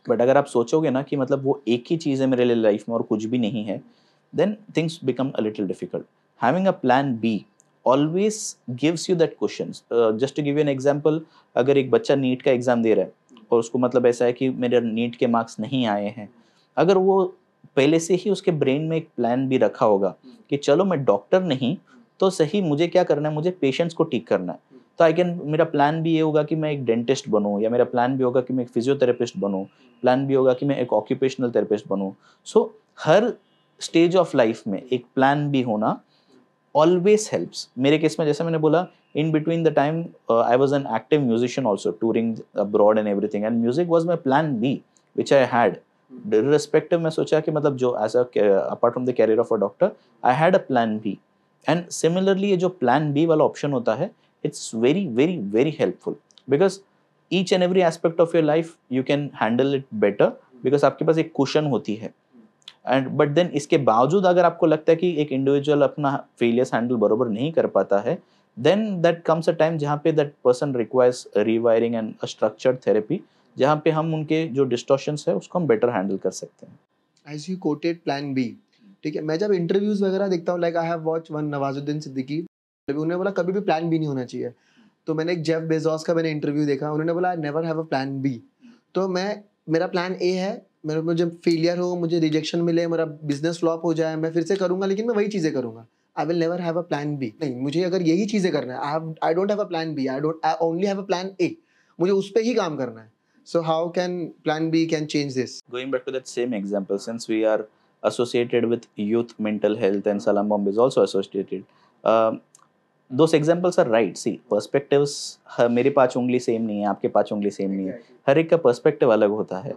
But अगर आप सोचोगे ना कि मतलब वो एक ही चीज़ है मेरे लिए लाइफ में और कुछ भी नहीं है, then things become a little difficult. Having a plan B always gives you that questions. Just to give you an example, अगर एक बच्चा नीट का एग्जाम दे रहा है और उसको मतलब ऐसा है कि मेरे नीट के मार्क्स नहीं आए हैं, अगर वो पहले से ही उसके ब्रेन में एक प्लान भी रखा होगा कि चलो मैं डॉक्टर नहीं तो सही, मुझे क्या करना है, मुझे पेशेंट्स को ठीक करना है, तो आई कैन, मेरा प्लान भी ये होगा कि मैं एक डेंटिस्ट बनूं, या मेरा प्लान भी होगा कि मैं एक फिजियोथेरेपिस्ट बनूं, प्लान भी होगा कि मैं एक ऑक्यूपेशनल थेरेपिस्ट बनूं. सो हर स्टेज ऑफ लाइफ में एक प्लान भी होना ऑलवेज हेल्प्स. मेरे केस में जैसे मैंने बोला, in between the time I was an active musician also, touring abroad and everything, and music was my plan B which I had respective. मैं सोचा कि मतलब जो as apart from the career of a doctor, I had a plan B. And similarly ये जो plan B वाला option होता है, it's very very very helpful, because each and every aspect of your life you can handle it better, because आपके पास एक cushion होती है. And but then इसके बावजूद अगर आपको लगता है कि एक इंडिविजुअल अपना फेलियर्स हैंडल बरोबर नहीं कर पाता है, then that comes a time जहाँ पे that person requires rewiring and a structured therapy, जहाँ पे हम उनके जो डिस्टॉर्शंस है उसको हम बेटर हैंडल कर सकते हैं. As you quoted plan B, ठीक है, मैं जब इंटरव्यूज वगैरह देखता हूँ, like I have watch one Nawazuddin Siddiqui, उन्होंने बोला कभी भी प्लान बी नहीं होना चाहिए. तो मैंने एक जेफ बेजोस का मैंने इंटरव्यू देखा, उन्होंने बोला I never have a plan B. तो मेरा प्लान ए है, मुझे फेलियर हो, मुझे रिजेक्शन मिले, मेरा बिजनेस फ्लॉप हो जाए, मैं फिर से करूंगा, लेकिन मैं वही चीज़ें करूंगा. I will never have a plan B. नहीं, मुझे अगर यही चीज़ें करना है, I don't have a plan B, I only have a plan A, मुझे उस पर ही काम करना है. So how can plan B can change this? Going back to that same example, since we are associated with youth mental health and Salam Bomb is also associated, those examples are right. See, perspectives, मेरी पांच उंगली same नहीं है, आपके पांच उंगली same नहीं है, हर एक का पर्सपेक्टिव अलग होता है.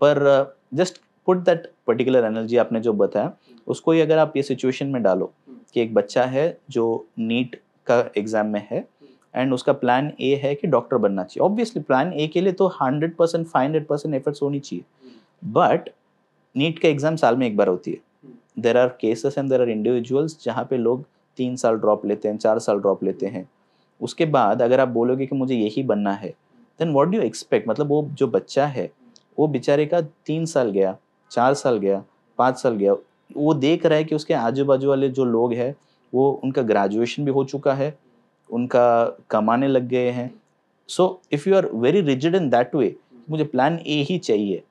पर just put that particular energy आपने जो बताया, उसको ही अगर आप ये सिचुएशन में डालो कि एक बच्चा है जो नीट का एग्जाम में है एंड उसका प्लान ए है कि डॉक्टर बनना चाहिए. ऑब्वियसली प्लान ए के लिए तो 100% 500% एफर्ट्स होनी चाहिए, बट नीट का एग्जाम साल में एक बार होती है. There are cases and there are individuals जहाँ पे लोग 3 साल ड्रॉप लेते हैं, 4 साल ड्रॉप लेते हैं. उसके बाद अगर आप बोलोगे कि मुझे यही बनना है, then what do you expect. मतलब वो जो बच्चा है वो बेचारे का 3 साल गया, 4 साल गया, 5 साल गया, वो देख रहा है कि उसके आजू बाजू वाले जो लोग हैं वो उनका ग्रेजुएशन भी हो चुका है, उनका कमाने लग गए हैं. So if you are very rigid in that way, मुझे प्लान ए ही चाहिए,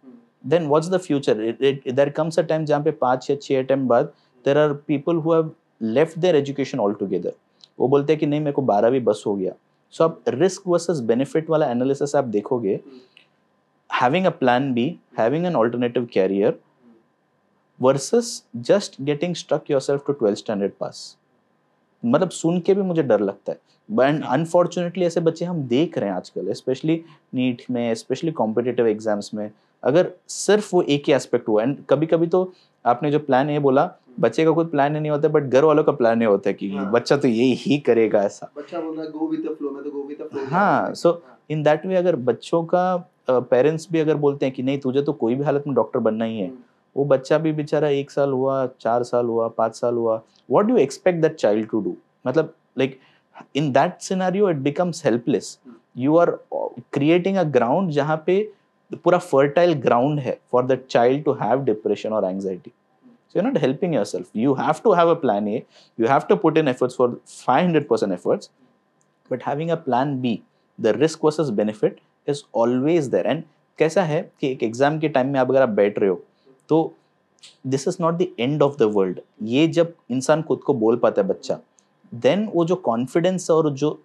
then what's the future. There comes a time जहाँ पे 5 या 6 अटेम्प्ट बाद there are people who have left their education altogether. वो बोलते हैं कि नहीं, मेरे को 12वीं बस हो गया. सो आप रिस्क वर्सेस बेनिफिट वाला एनालिसिस आप देखोगे, having a plan B, having an alternative career versus just getting stuck yourself to 12th standard pass. मतलब सुन के भी मुझे डर लगता है। बट अनफॉर्चुनेटली ऐसे बच्चे हम देख रहे हैं आजकल, स्पेशली नीट में, स्पेशली कॉम्पिटिटिव एग्जाम्स में। अगर सिर्फ वो एक ही एस्पेक्ट हुआ, एंड कभी कभी तो आपने जो प्लान ये बोला, बच्चे का खुद प्लान नहीं होता, बट घर वालों का प्लान ये होता है कि बच्चा तो यही ही करेगा ऐसा। बच्चा बोल रहा है गो विद द फ्लो, मैं तो गो विद द फ्लो। हाँ, सो इन दैट वे अगर बच्चों का पेरेंट्स भी अगर बोलते हैं कि नहीं तुझे तो कोई भी हालत में डॉक्टर बनना ही है, वो बच्चा भी बेचारा 1 साल हुआ, 4 साल हुआ, 5 साल हुआ, what do you expect that child to do? मतलब like in that scenario it becomes helpless. You are creating a ground जहाँ पे पूरा फर्टाइल ग्राउंड है for the child to have depression और anxiety. So you're not helping yourself. You have to have a plan A. You have to put in efforts for 500% efforts. But having a plan B, the risk versus benefit is always there. And कैसा है कि एक exam के time में आप अगर आप बैठ रहे हो तो this is not the end of the world. ये जब इंसान खुद को बोल पाता है बच्चा, देन वो जो कॉन्फिडेंस और जो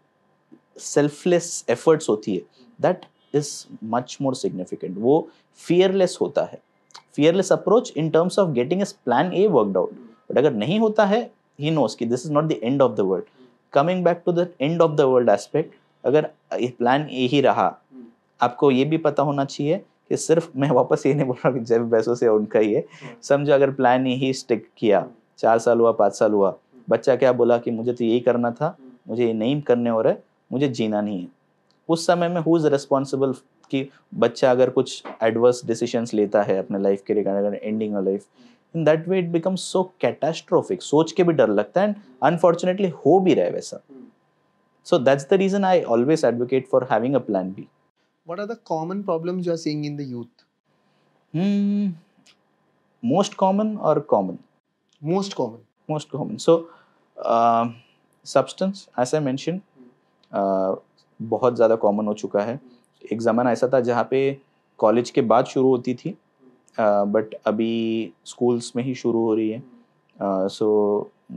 सेल्फलेस एफर्ट्स होती है, that is much more significant. वो फियरलेस होता है. fearless approach in terms of getting his plan A worked out. But अगर नहीं होता है, he knows कि this is not the end of the world. Coming back to the end of the world aspect, अगर plan A ही रहा, आपको ये भी पता होना चाहिए कि सिर्फ, मैं वापस ये नहीं बोल रहा कि जेफ बेजोस से उनका ही है, समझो अगर प्लान ए ही स्टिक किया, 4 साल हुआ, 5 साल हुआ, बच्चा क्या बोला कि मुझे तो यही करना था, मुझे ये नहीं करने हो रहा है, मुझे जीना नहीं है. उस समय में हु इज रिस्पॉन्सिबल कि बच्चा अगर कुछ एडवर्स डिसीजंस लेता है अपने लाइफ के regarding ending of life, in that way it becomes so catastrophic. सोच के भी डर लगता है, एंड अनफॉर्चुनेटली हो भी रहा है वैसा. So that's the reason I always advocate for having a plan B. What are the common problems you are seeing in the youth? Most common or common? Most common. Most common. So substance, as I mentioned, बहुत ज़्यादा common हो चुका है. एक ज़माना ऐसा था जहाँ पे कॉलेज के बाद शुरू होती थी, बट अभी स्कूल्स में ही शुरू हो रही है. So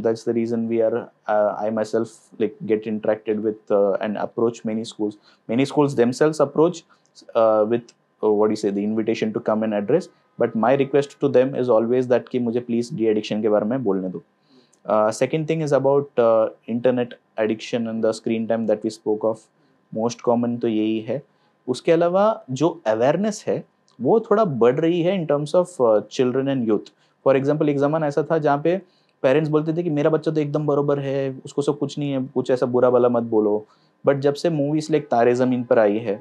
that's the reason we are I myself like get interacted with and approach many schools. Many schools themselves approach with what do you say, the invitation to come and address, but my request to them is always that कि मुझे please de-addiction के बारे में बोलने दो. Second thing is about internet addiction and the screen time that we spoke of. Most common तो यही है. उसके अलावा जो अवेयरनेस है वो थोड़ा बढ़ रही है इन terms of children and youth. For example, एक ज़माना ऐसा था जहाँ पे पेरेंट्स बोलते थे कि मेरा बच्चा तो एकदम बरोबर है, उसको सब कुछ नहीं है, कुछ ऐसा बुरा वाला मत बोलो. बट जब से मूवीज लाइक तारे ज़मीन पर आई है,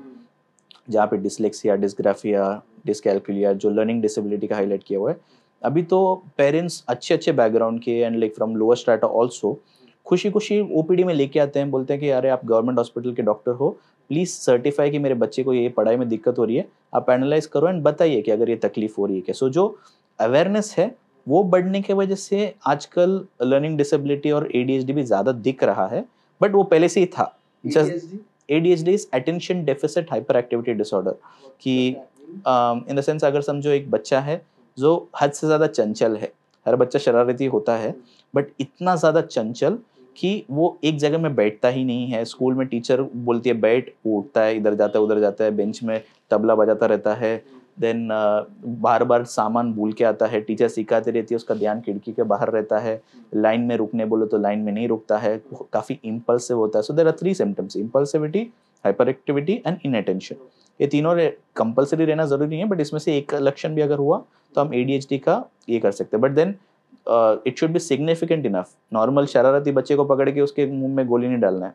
जहाँ पे डिसलेक्सिया, डिस्ग्राफिया, डिसकैलकुलिया, जो लर्निंग डिसेबिलिटी का हाईलाइट किया हुआ है, अभी तो पेरेंट्स अच्छे अच्छे बैकग्राउंड के and like from lower strata also खुशी खुशी ओपीडी में लेके आते हैं, बोलते हैं कि अरे आप गवर्नमेंट हॉस्पिटल के डॉक्टर हो, प्लीज़ सर्टिफाई कि मेरे बच्चे को ये पढ़ाई में दिक्कत हो रही है, आप एनालाइज करो एंड बताइए कि अगर ये तकलीफ हो रही है क्या. सो जो अवेयरनेस है वो बढ़ने की वजह से आजकल लर्निंग डिसेबिलिटी और एडीएचडी भी ज़्यादा दिख रहा है, बट वो पहले से ही था. Just ADHD is attention deficit hyper activity disorder. कि इन द सेंस अगर समझो एक बच्चा है जो हद से ज़्यादा चंचल है, हर बच्चा शरारती होता है, बट इतना ज़्यादा चंचल कि वो एक जगह में बैठता ही नहीं है. स्कूल में टीचर बोलती है बैठ, वो उठता है, इधर जाता है उधर जाता है, बेंच में तबला बजाता रहता है. देन बार बार सामान भूल के आता है, टीचर सिखाती रहती है, उसका ध्यान खिड़की के बाहर रहता है, लाइन में रुकने बोलो तो लाइन में नहीं रुकता है, काफ़ी इम्पल्सिव होता है. So there are 3 symptoms: impulsivity, hyper activity and inattention. ये तीनों कंपल्सरी रहना जरूरी नहीं है, बट इसमें से एक लक्षण भी अगर हुआ तो हम ADHD का ये कर सकते हैं. But then it should be significant enough. Normal शरारती बच्चे को पकड़ के उसके मुंह में गोली नहीं डालना है,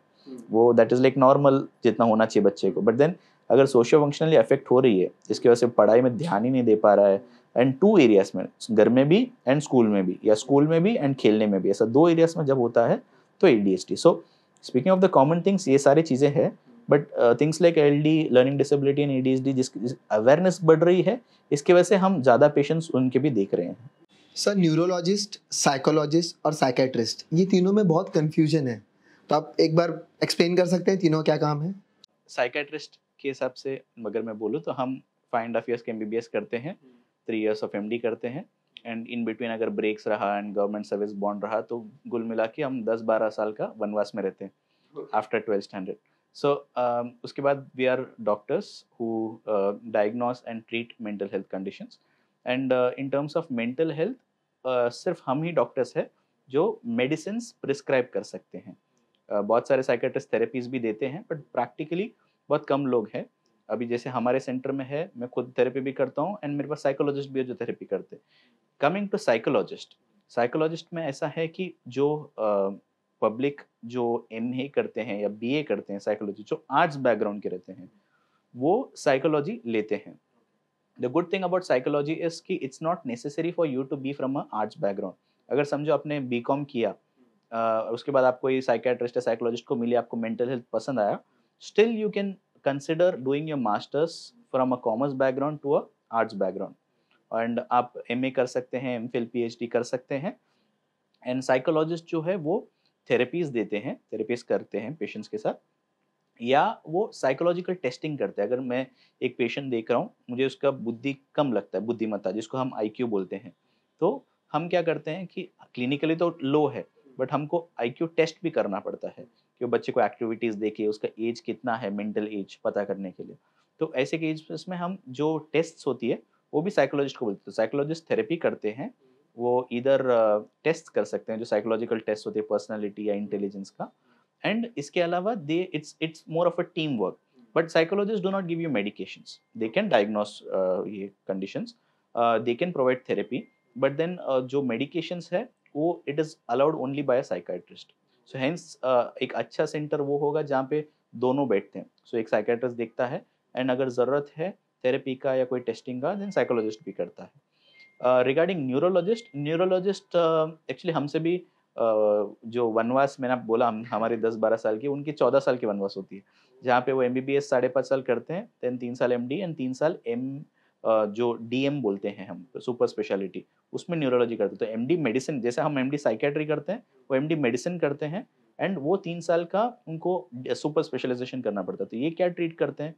वो दैट इज लाइक नॉर्मल जितना होना चाहिए बच्चे को. बट देन अगर सोशियो फंक्शनली अफेक्ट हो रही है, इसकी वजह से पढ़ाई में ध्यान ही नहीं दे पा रहा है, एंड 2 एरियाज में, घर में भी एंड स्कूल में भी, या स्कूल में भी एंड खेलने में भी, ऐसा 2 एरियाज में जब होता है तो ADHD. So speaking of the common things, ये सारी चीज़ें हैं, but things like LD, learning disability and ADHD, जिसकी अवेयरनेस बढ़ रही है, इसकी वजह से हम ज़्यादा पेशेंट्स उनके भी देख रहे हैं. सर, न्यूरोलॉजिस्ट, साइकोलॉजिस्ट और साइकेट्रिस्ट, ये तीनों में बहुत कंफ्यूजन है, तो आप एक बार एक्सप्लेन कर सकते हैं तीनों क्या काम है? साइकेट्रिस्ट के हिसाब से अगर मैं बोलूँ तो हम 5.5 years के MBBS करते हैं, 3 years ऑफ MD करते हैं, एंड इन बिटवीन अगर ब्रेक्स रहा एंड गवर्नमेंट सर्विस बॉन्ड रहा तो कुल मिला के हम 10-12 साल का वनवास में रहते हैं आफ्टर 12th standard. सो उसके बाद we are doctors who diagnose and treat mental health conditions. And in terms of mental health सिर्फ हम ही डॉक्टर्स हैं जो मेडिसिन प्रिस्क्राइब कर सकते हैं। बहुत सारे साइकेट्रिस्ट थेरेपीज भी देते हैं, बट प्रैक्टिकली बहुत कम लोग हैं। अभी जैसे हमारे सेंटर में है, मैं खुद थेरेपी भी करता हूँ एंड मेरे पास साइकोलॉजिस्ट भी है जो थेरेपी करते हैं। कमिंग टू साइकोलॉजिस्ट, साइकोलॉजिस्ट में ऐसा है कि जो पब्लिक जो एमए करते हैं या बीए करते हैं साइकोलॉजी, जो आर्ट्स बैकग्राउंड के रहते हैं, वो साइकोलॉजी लेते हैं। The good thing about psychology is कि it's not necessary for you to be from a arts background. अगर समझो आपने बीकॉम किया, उसके बाद आपको ये साइकेट्रिस्ट या साइकोलॉजिस्ट को मिले, आपको मेंटल हेल्थ पसंद आया, still you can consider doing your masters from a commerce background to a arts background, and आप एमए कर सकते हैं, एमफिल पीएचडी कर सकते हैं। एंड साइकोलॉजिस्ट जो है वो थेरेपीज देते हैं, थेरेपीज करते हैं पेशेंट्स के साथ, या वो साइकोलॉजिकल टेस्टिंग करते हैं। अगर मैं एक पेशेंट देख रहा हूँ, मुझे उसका बुद्धि कम लगता है, बुद्धिमत्ता जिसको हम आईक्यू बोलते हैं, तो हम क्या करते हैं कि क्लिनिकली तो लो है, बट हमको आईक्यू टेस्ट भी करना पड़ता है कि वो बच्चे को एक्टिविटीज देके उसका एज कितना है, मेंटल एज पता करने के लिए। तो ऐसे केस में हम जो टेस्ट होती है वो भी साइकोलॉजिस्ट को बोलते हैं। साइकोलॉजिस्ट थेरेपी करते हैं, वो इधर टेस्ट कर सकते हैं, जो साइकोलॉजिकल टेस्ट होते हैं पर्सनालिटी या इंटेलिजेंस का। एंड इसके अलावा they it's more of a team work, but psychologist do not give you medications, they can diagnose ये conditions, they can provide therapy, but then जो मेडिकेशंस है वो it is allowed only by a psychiatrist. So hence एक अच्छा centre वो होगा जहाँ पे दोनों बैठते हैं। सो एक साइकाइट्रिस्ट देखता है, एंड अगर जरूरत है थेरेपी का या कोई टेस्टिंग का, देन साइकोलॉजिस्ट भी करता है। रिगार्डिंग न्यूरोलॉजिस्ट, न्यूरोलॉजिस्ट एक्चुअली हमसे भी जो वनवास मैंने आप बोला, हमारे 10-12 साल की, उनकी 14 साल की वनवास होती है, जहाँ पे वो एमबीबीएस 5.5 साल करते हैं, देन 3 साल एमडी एंड 3 साल जो डीएम बोलते हैं हम, सुपर स्पेशलिटी, उसमें न्यूरोलॉजी करते हैं। तो एमडी मेडिसिन, जैसे हम एमडी साइकेट्री करते हैं, वो एमडी मेडिसिन करते हैं, एंड वो 3 साल का उनको सुपर स्पेशलाइजेशन करना पड़ता है। तो ये क्या ट्रीट करते हैं,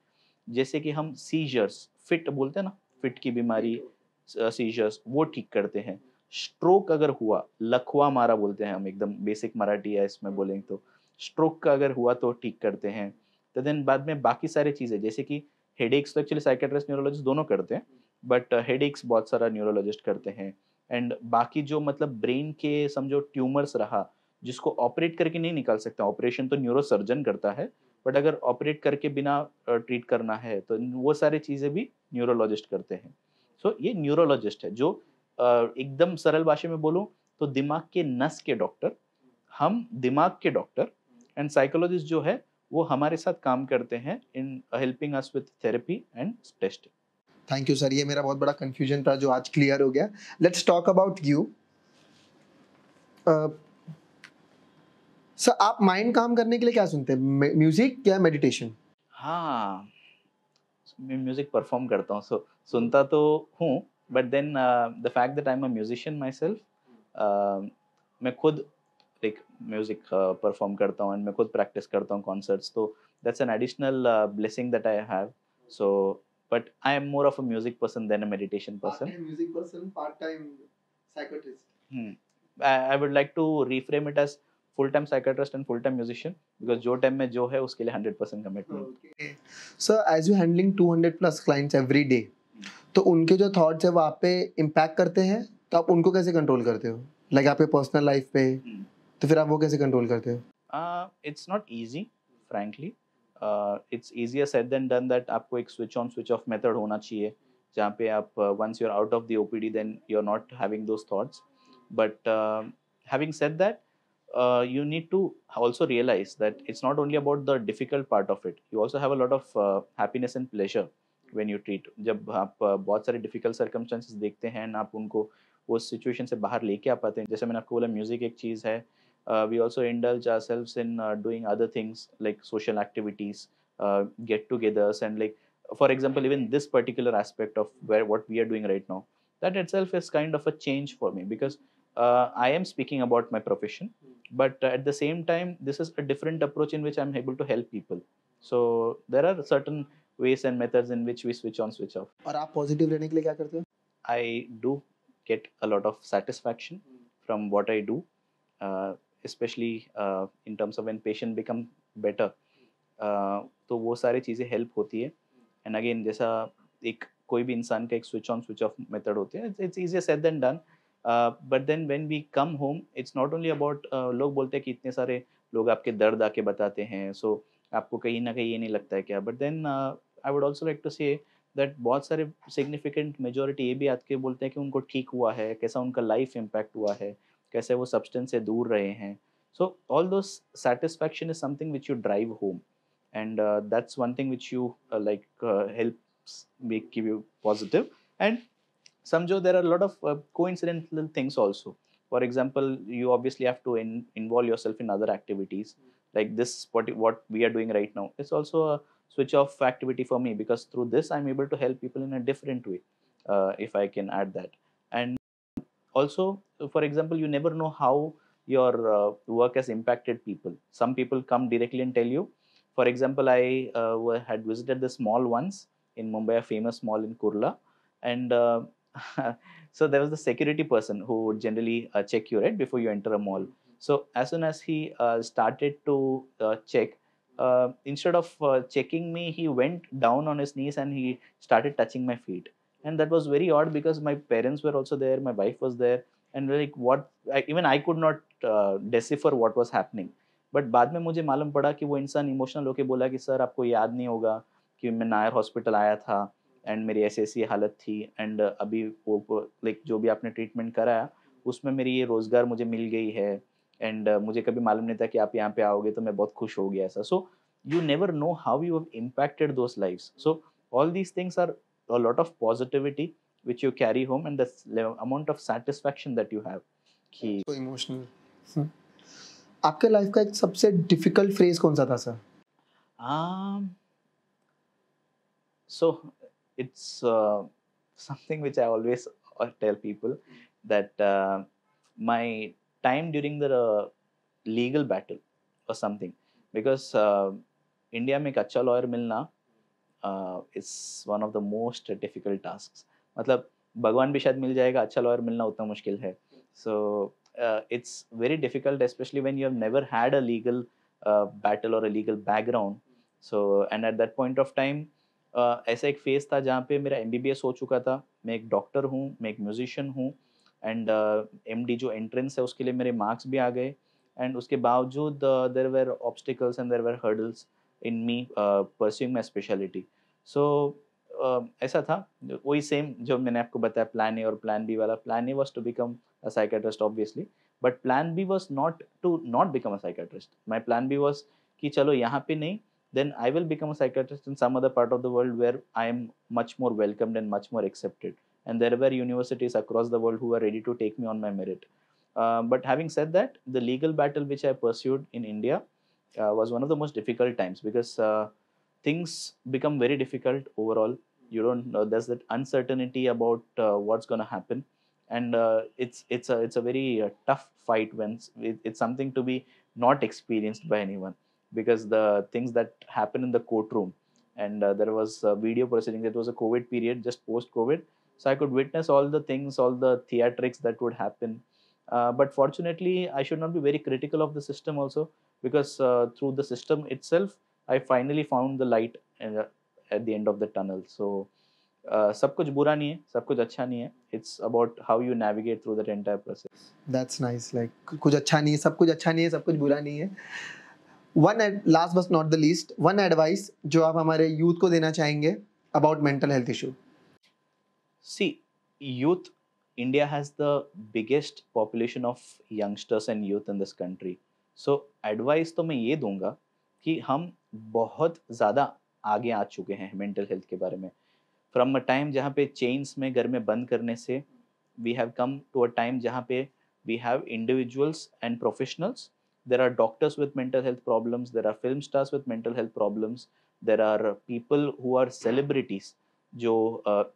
जैसे कि हम सीजर्स, फिट बोलते हैं ना, फिट की बीमारी, सीजर्स, वो ठीक करते हैं। स्ट्रोक अगर हुआ, लकवा मारा बोलते हैं हम, एकदम बेसिक मराठी है इसमें बोलेंगे तो, स्ट्रोक का अगर हुआ तो ठीक करते हैं। तो देन बाद में बाकी सारी चीजें, जैसे कि हेडेक्स तो एक्चुअली साइकेट्रिस्ट न्यूरोलॉजिस्ट दोनों करते हैं, बट हेडेक्स बहुत सारा न्यूरोलॉजिस्ट करते हैं। एंड बाकी जो मतलब ब्रेन के समझो ट्यूमर्स रहा, जिसको ऑपरेट करके नहीं निकाल सकते, ऑपरेशन तो न्यूरो सर्जन करता है, बट अगर ऑपरेट करके बिना ट्रीट करना है तो वो सारी चीजें भी न्यूरोलॉजिस्ट करते हैं। सो ये न्यूरोलॉजिस्ट है जो एकदम सरल भाषा में बोलूं तो दिमाग के नस के डॉक्टर, हम दिमाग के डॉक्टर, एंड साइकोलॉजिस्ट जो है वो हमारे साथ काम करते हैं in helping us with therapy and testing. Thank you sir, ये मेरा बहुत बड़ा कंफ्यूजन था जो आज क्लियर हो गया। Let's talk about you sir. आप माइंड काम करने के लिए क्या सुनते हैं, म्यूजिक या मेडिटेशन? हाँ, मैं म्यूजिक परफॉर्म करता हूँ, सो सुनता तो हूँ, but then the fact that I am a musician myself, मैं खुद लाइक म्यूजिक परफॉर्म करता हूँ, एंड मैं खुद प्रैक्टिस करता हूँ कॉन्सर्ट्स, तो that's an additional blessing that I have. So but I am more of a music person than a meditation person. Music person, part time psychiatrist. I would like to reframe it as full time psychiatrist and full time musician, because जो time में जो है उसके लिए 100% commitment. Okay. Sir, as you handling 200 plus clients every day, तो उनके जो thoughts है वो आप पे इम्पैक्ट करते हैं, तो आप उनको कैसे कंट्रोल करते हो? लाइक आपके पर्सनल लाइफ पे, तो फिर आप वो कैसे कंट्रोल करते हो? It's not easy, frankly. It's easier said than done that आपको एक switch on switch off method होना चाहिए, जहाँ पे आप once you're out of the OPD then you're not having those thoughts. But having said that, you need to also realize that it's not only about the difficult part of it. You also have a lot of happiness and pleasure when you treat. जब आप बहुत सारे difficult circumstances देखते हैं and आप उनको उस situation से बाहर लेके आ पाते हैं, जैसे मैंने आपको बोला म्यूजिक एक चीज़ है, we also indulge ourselves in doing other things like social activities, get-togethers, and like for example, even this particular aspect of where what we are doing right now, that itself is kind of a change for me, because I am speaking about my profession, but at the same time, this is a different approach in which I'm able to help people. So there are certain ways and methods in which we switch on, switch off. और आप positive रहने के लिए क्या करते हो? I do get a lot of satisfaction from what I do, especially in terms of when patient become better. तो वो सारी चीज़ें हेल्प होती है। एंड अगेन जैसा एक कोई भी इंसान का एक switch on switch off method होती है, it's easier said than done, but then when we come home it's not only about, लोग बोलते हैं कि इतने सारे लोग आपके दर्द आके बताते हैं, सो आपको कहीं ना कहीं ये नहीं लगता है क्या, but then I would also like to say that बहुत सारे सिग्निफिकेंट मेजोरिटी ये भी आके बोलते हैं कि उनको ठीक हुआ है, कैसा उनका लाइफ इम्पैक्ट हुआ है, कैसे वो सब्सटेंस से दूर रहे हैं. So all those satisfaction is something which you drive home, and that's one thing which you helps give you positive. And somehow there are a lot of coincidental things also. For example, you obviously have to involve yourself in other activities, like this what we are doing right now. It's also a switch off activity for me, because through this I'm able to help people in a different way, if I can add that. And also, for example, you never know how your work has impacted people. Some people come directly and tell you. For example, I had visited this mall once in Mumbai, a famous mall in Kurla, and so there was the security person who would generally check you right before you enter a mall. So as soon as he started to check, instead of checking me, he went down on his knees and he started touching my feet. And that was very odd because my parents were also there, my wife was there, and like even I could not decipher what was happening. But बाद में मुझे मालूम पड़ा कि वो इंसान emotional होके बोला कि सर आपको याद नहीं होगा कि मैं नायर हॉस्पिटल आया था एंड मेरी ऐसी ऐसी हालत थी, एंड अभी वो लाइक जो भी आपने ट्रीटमेंट कराया उसमें मेरी ये रोज़गार मुझे मिल गई है, एंड मुझे कभी मालूम नहीं था कि आप यहाँ पे आओगे, तो मैं बहुत खुश हो गया ऐसा. सो you never know how you have impacted those lives. So all these things are a lot of positivity which you carry home, and the amount of satisfaction that you have. So emotional. आपके life का एक सबसे difficult phrase कौन सा था sir? So it's something which I always tell people, that my time during the legal battle or something, because India में एक अच्छा lawyer मिलना is one of the most difficult tasks. मतलब भगवान भी शायद मिल जाएगा, अच्छा lawyer मिलना उतना मुश्किल है. So it's very difficult, especially when you have never had a legal battle or a legal background. So and at that point of time ऐसा एक फेज था जहाँ पे मेरा MBBS हो चुका था, मैं एक डॉक्टर हूँ, मैं एक म्यूजिशियन हूँ, एंड MD जो एंट्रेंस है उसके लिए मेरे मार्क्स भी आ गए, एंड उसके बावजूद there were obstacles and there were hurdles in me pursuing my speciality. So ऐसा था, वही सेम जो मैंने आपको बताया, प्लान ए और प्लान बी वाला. Plan A was to become a psychiatrist obviously, but plan B was not to not become a psychiatrist. My plan B was कि चलो यहाँ पे नहीं, then I will become a psychiatrist in some other part of the world where I am much more welcomed and much more accepted. And there were universities across the world who were ready to take me on my merit. But having said that, the legal battle which I pursued in India was one of the most difficult times, because things become very difficult overall. You don't know, there's that uncertainty about what's going to happen, and it's a very tough fight when it's something to be not experienced by anyone, because the things that happen in the courtroom, and there was video proceedings. It was a COVID period, just post COVID, so I could witness all the things, all the theatrics that would happen. But fortunately I should not be very critical of the system also, because through the system itself I finally found the light at the end of the tunnel. So सब कुछ बुरा नहीं है, सब कुछ अच्छा नहीं है. It's about how you navigate through that entire process. That's nice. Like कुछ अच्छा नहीं है, सब कुछ अच्छा नहीं है, सब कुछ बुरा नहीं है. Last but not the least, one advice जो आप हमारे यूथ को देना चाहेंगे about mental health issue. See, youth, India has the biggest population of youngsters and youth in this country. So advice तो मैं ये दूंगा कि हम बहुत ज़्यादा आगे आ चुके हैं मेंटल हेल्थ के बारे में. फ्रॉम अ टाइम जहाँ पे चेन्स में घर में बंद करने से, we have come to a time जहाँ पे we have individuals and professionals. There are doctors with mental health problems, there are film stars with mental health problems, there are people who are celebrities जो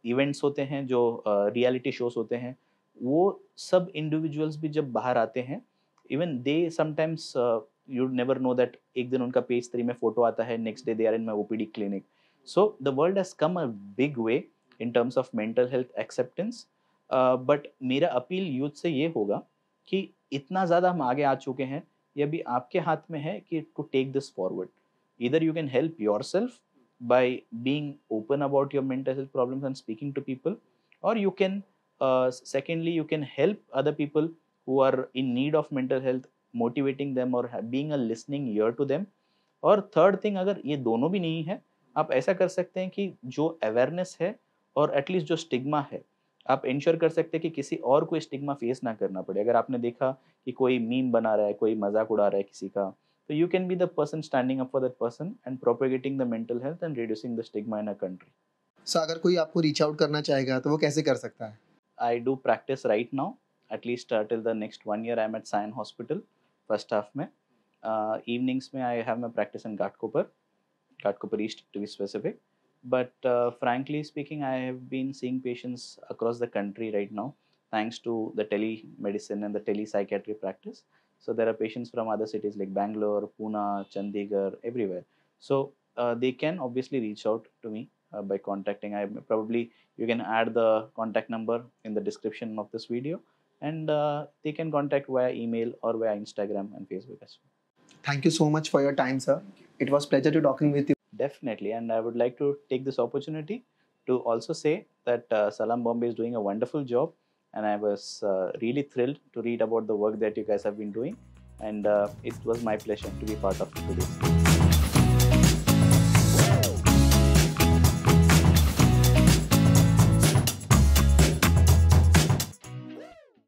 events होते हैं, जो reality shows होते हैं, वो सब इंडिविजुअल्स भी जब बाहर आते हैं, even they sometimes you never know that एक दिन उनका पेज 3 में फोटो आता है, next day they are in my OPD clinic. So the world has come a big way in terms of mental health acceptance. But मेरा appeal youth से ये होगा कि इतना ज़्यादा हम आगे आ चुके हैं, ये अभी आपके हाथ में है कि to take this forward. Either you can help yourself by being open about your mental health problems and speaking to people, or you can Secondly, you can help other people who are in need of mental health, motivating them or being a listening ear to them. और third thing, अगर ये दोनों भी नहीं है, आप ऐसा कर सकते हैं कि जो अवेयरनेस है और एटलीस्ट जो स्टिग्मा है, आप इंश्योर कर सकते हैं कि किसी और को स्टिग्मा फेस ना करना पड़े। अगर आपने देखा कि कोई मीम बना रहा है, कोई मजाक उड़ा रहा है किसी का, तो you can be the person standing up for that person and propagating the mental health and reducing the stigma in a country. So अगर कोई आपको रीच आउट करना चाहेगा तो वो कैसे कर सकता है? I do practice right now, at least till the next 1 year. I'm at Sion Hospital, first half में. Evenings में I have my practice in Ghatkopar East to be specific. But frankly speaking, I have been seeing patients across the country right now, thanks to the telemedicine and the telepsychiatry practice. So there are patients from other cities like Bangalore, Pune, Chandigarh, everywhere. So they can obviously reach out to me by contacting. You can add the contact number in the description of this video, and they can contact via email or via Instagram and Facebook as well. Thank you so much for your time, sir. It was pleasure to talking with you. Definitely, and I would like to take this opportunity to also say that Salam Bombay is doing a wonderful job, and I was really thrilled to read about the work that you guys have been doing, and it was my pleasure to be part of it today.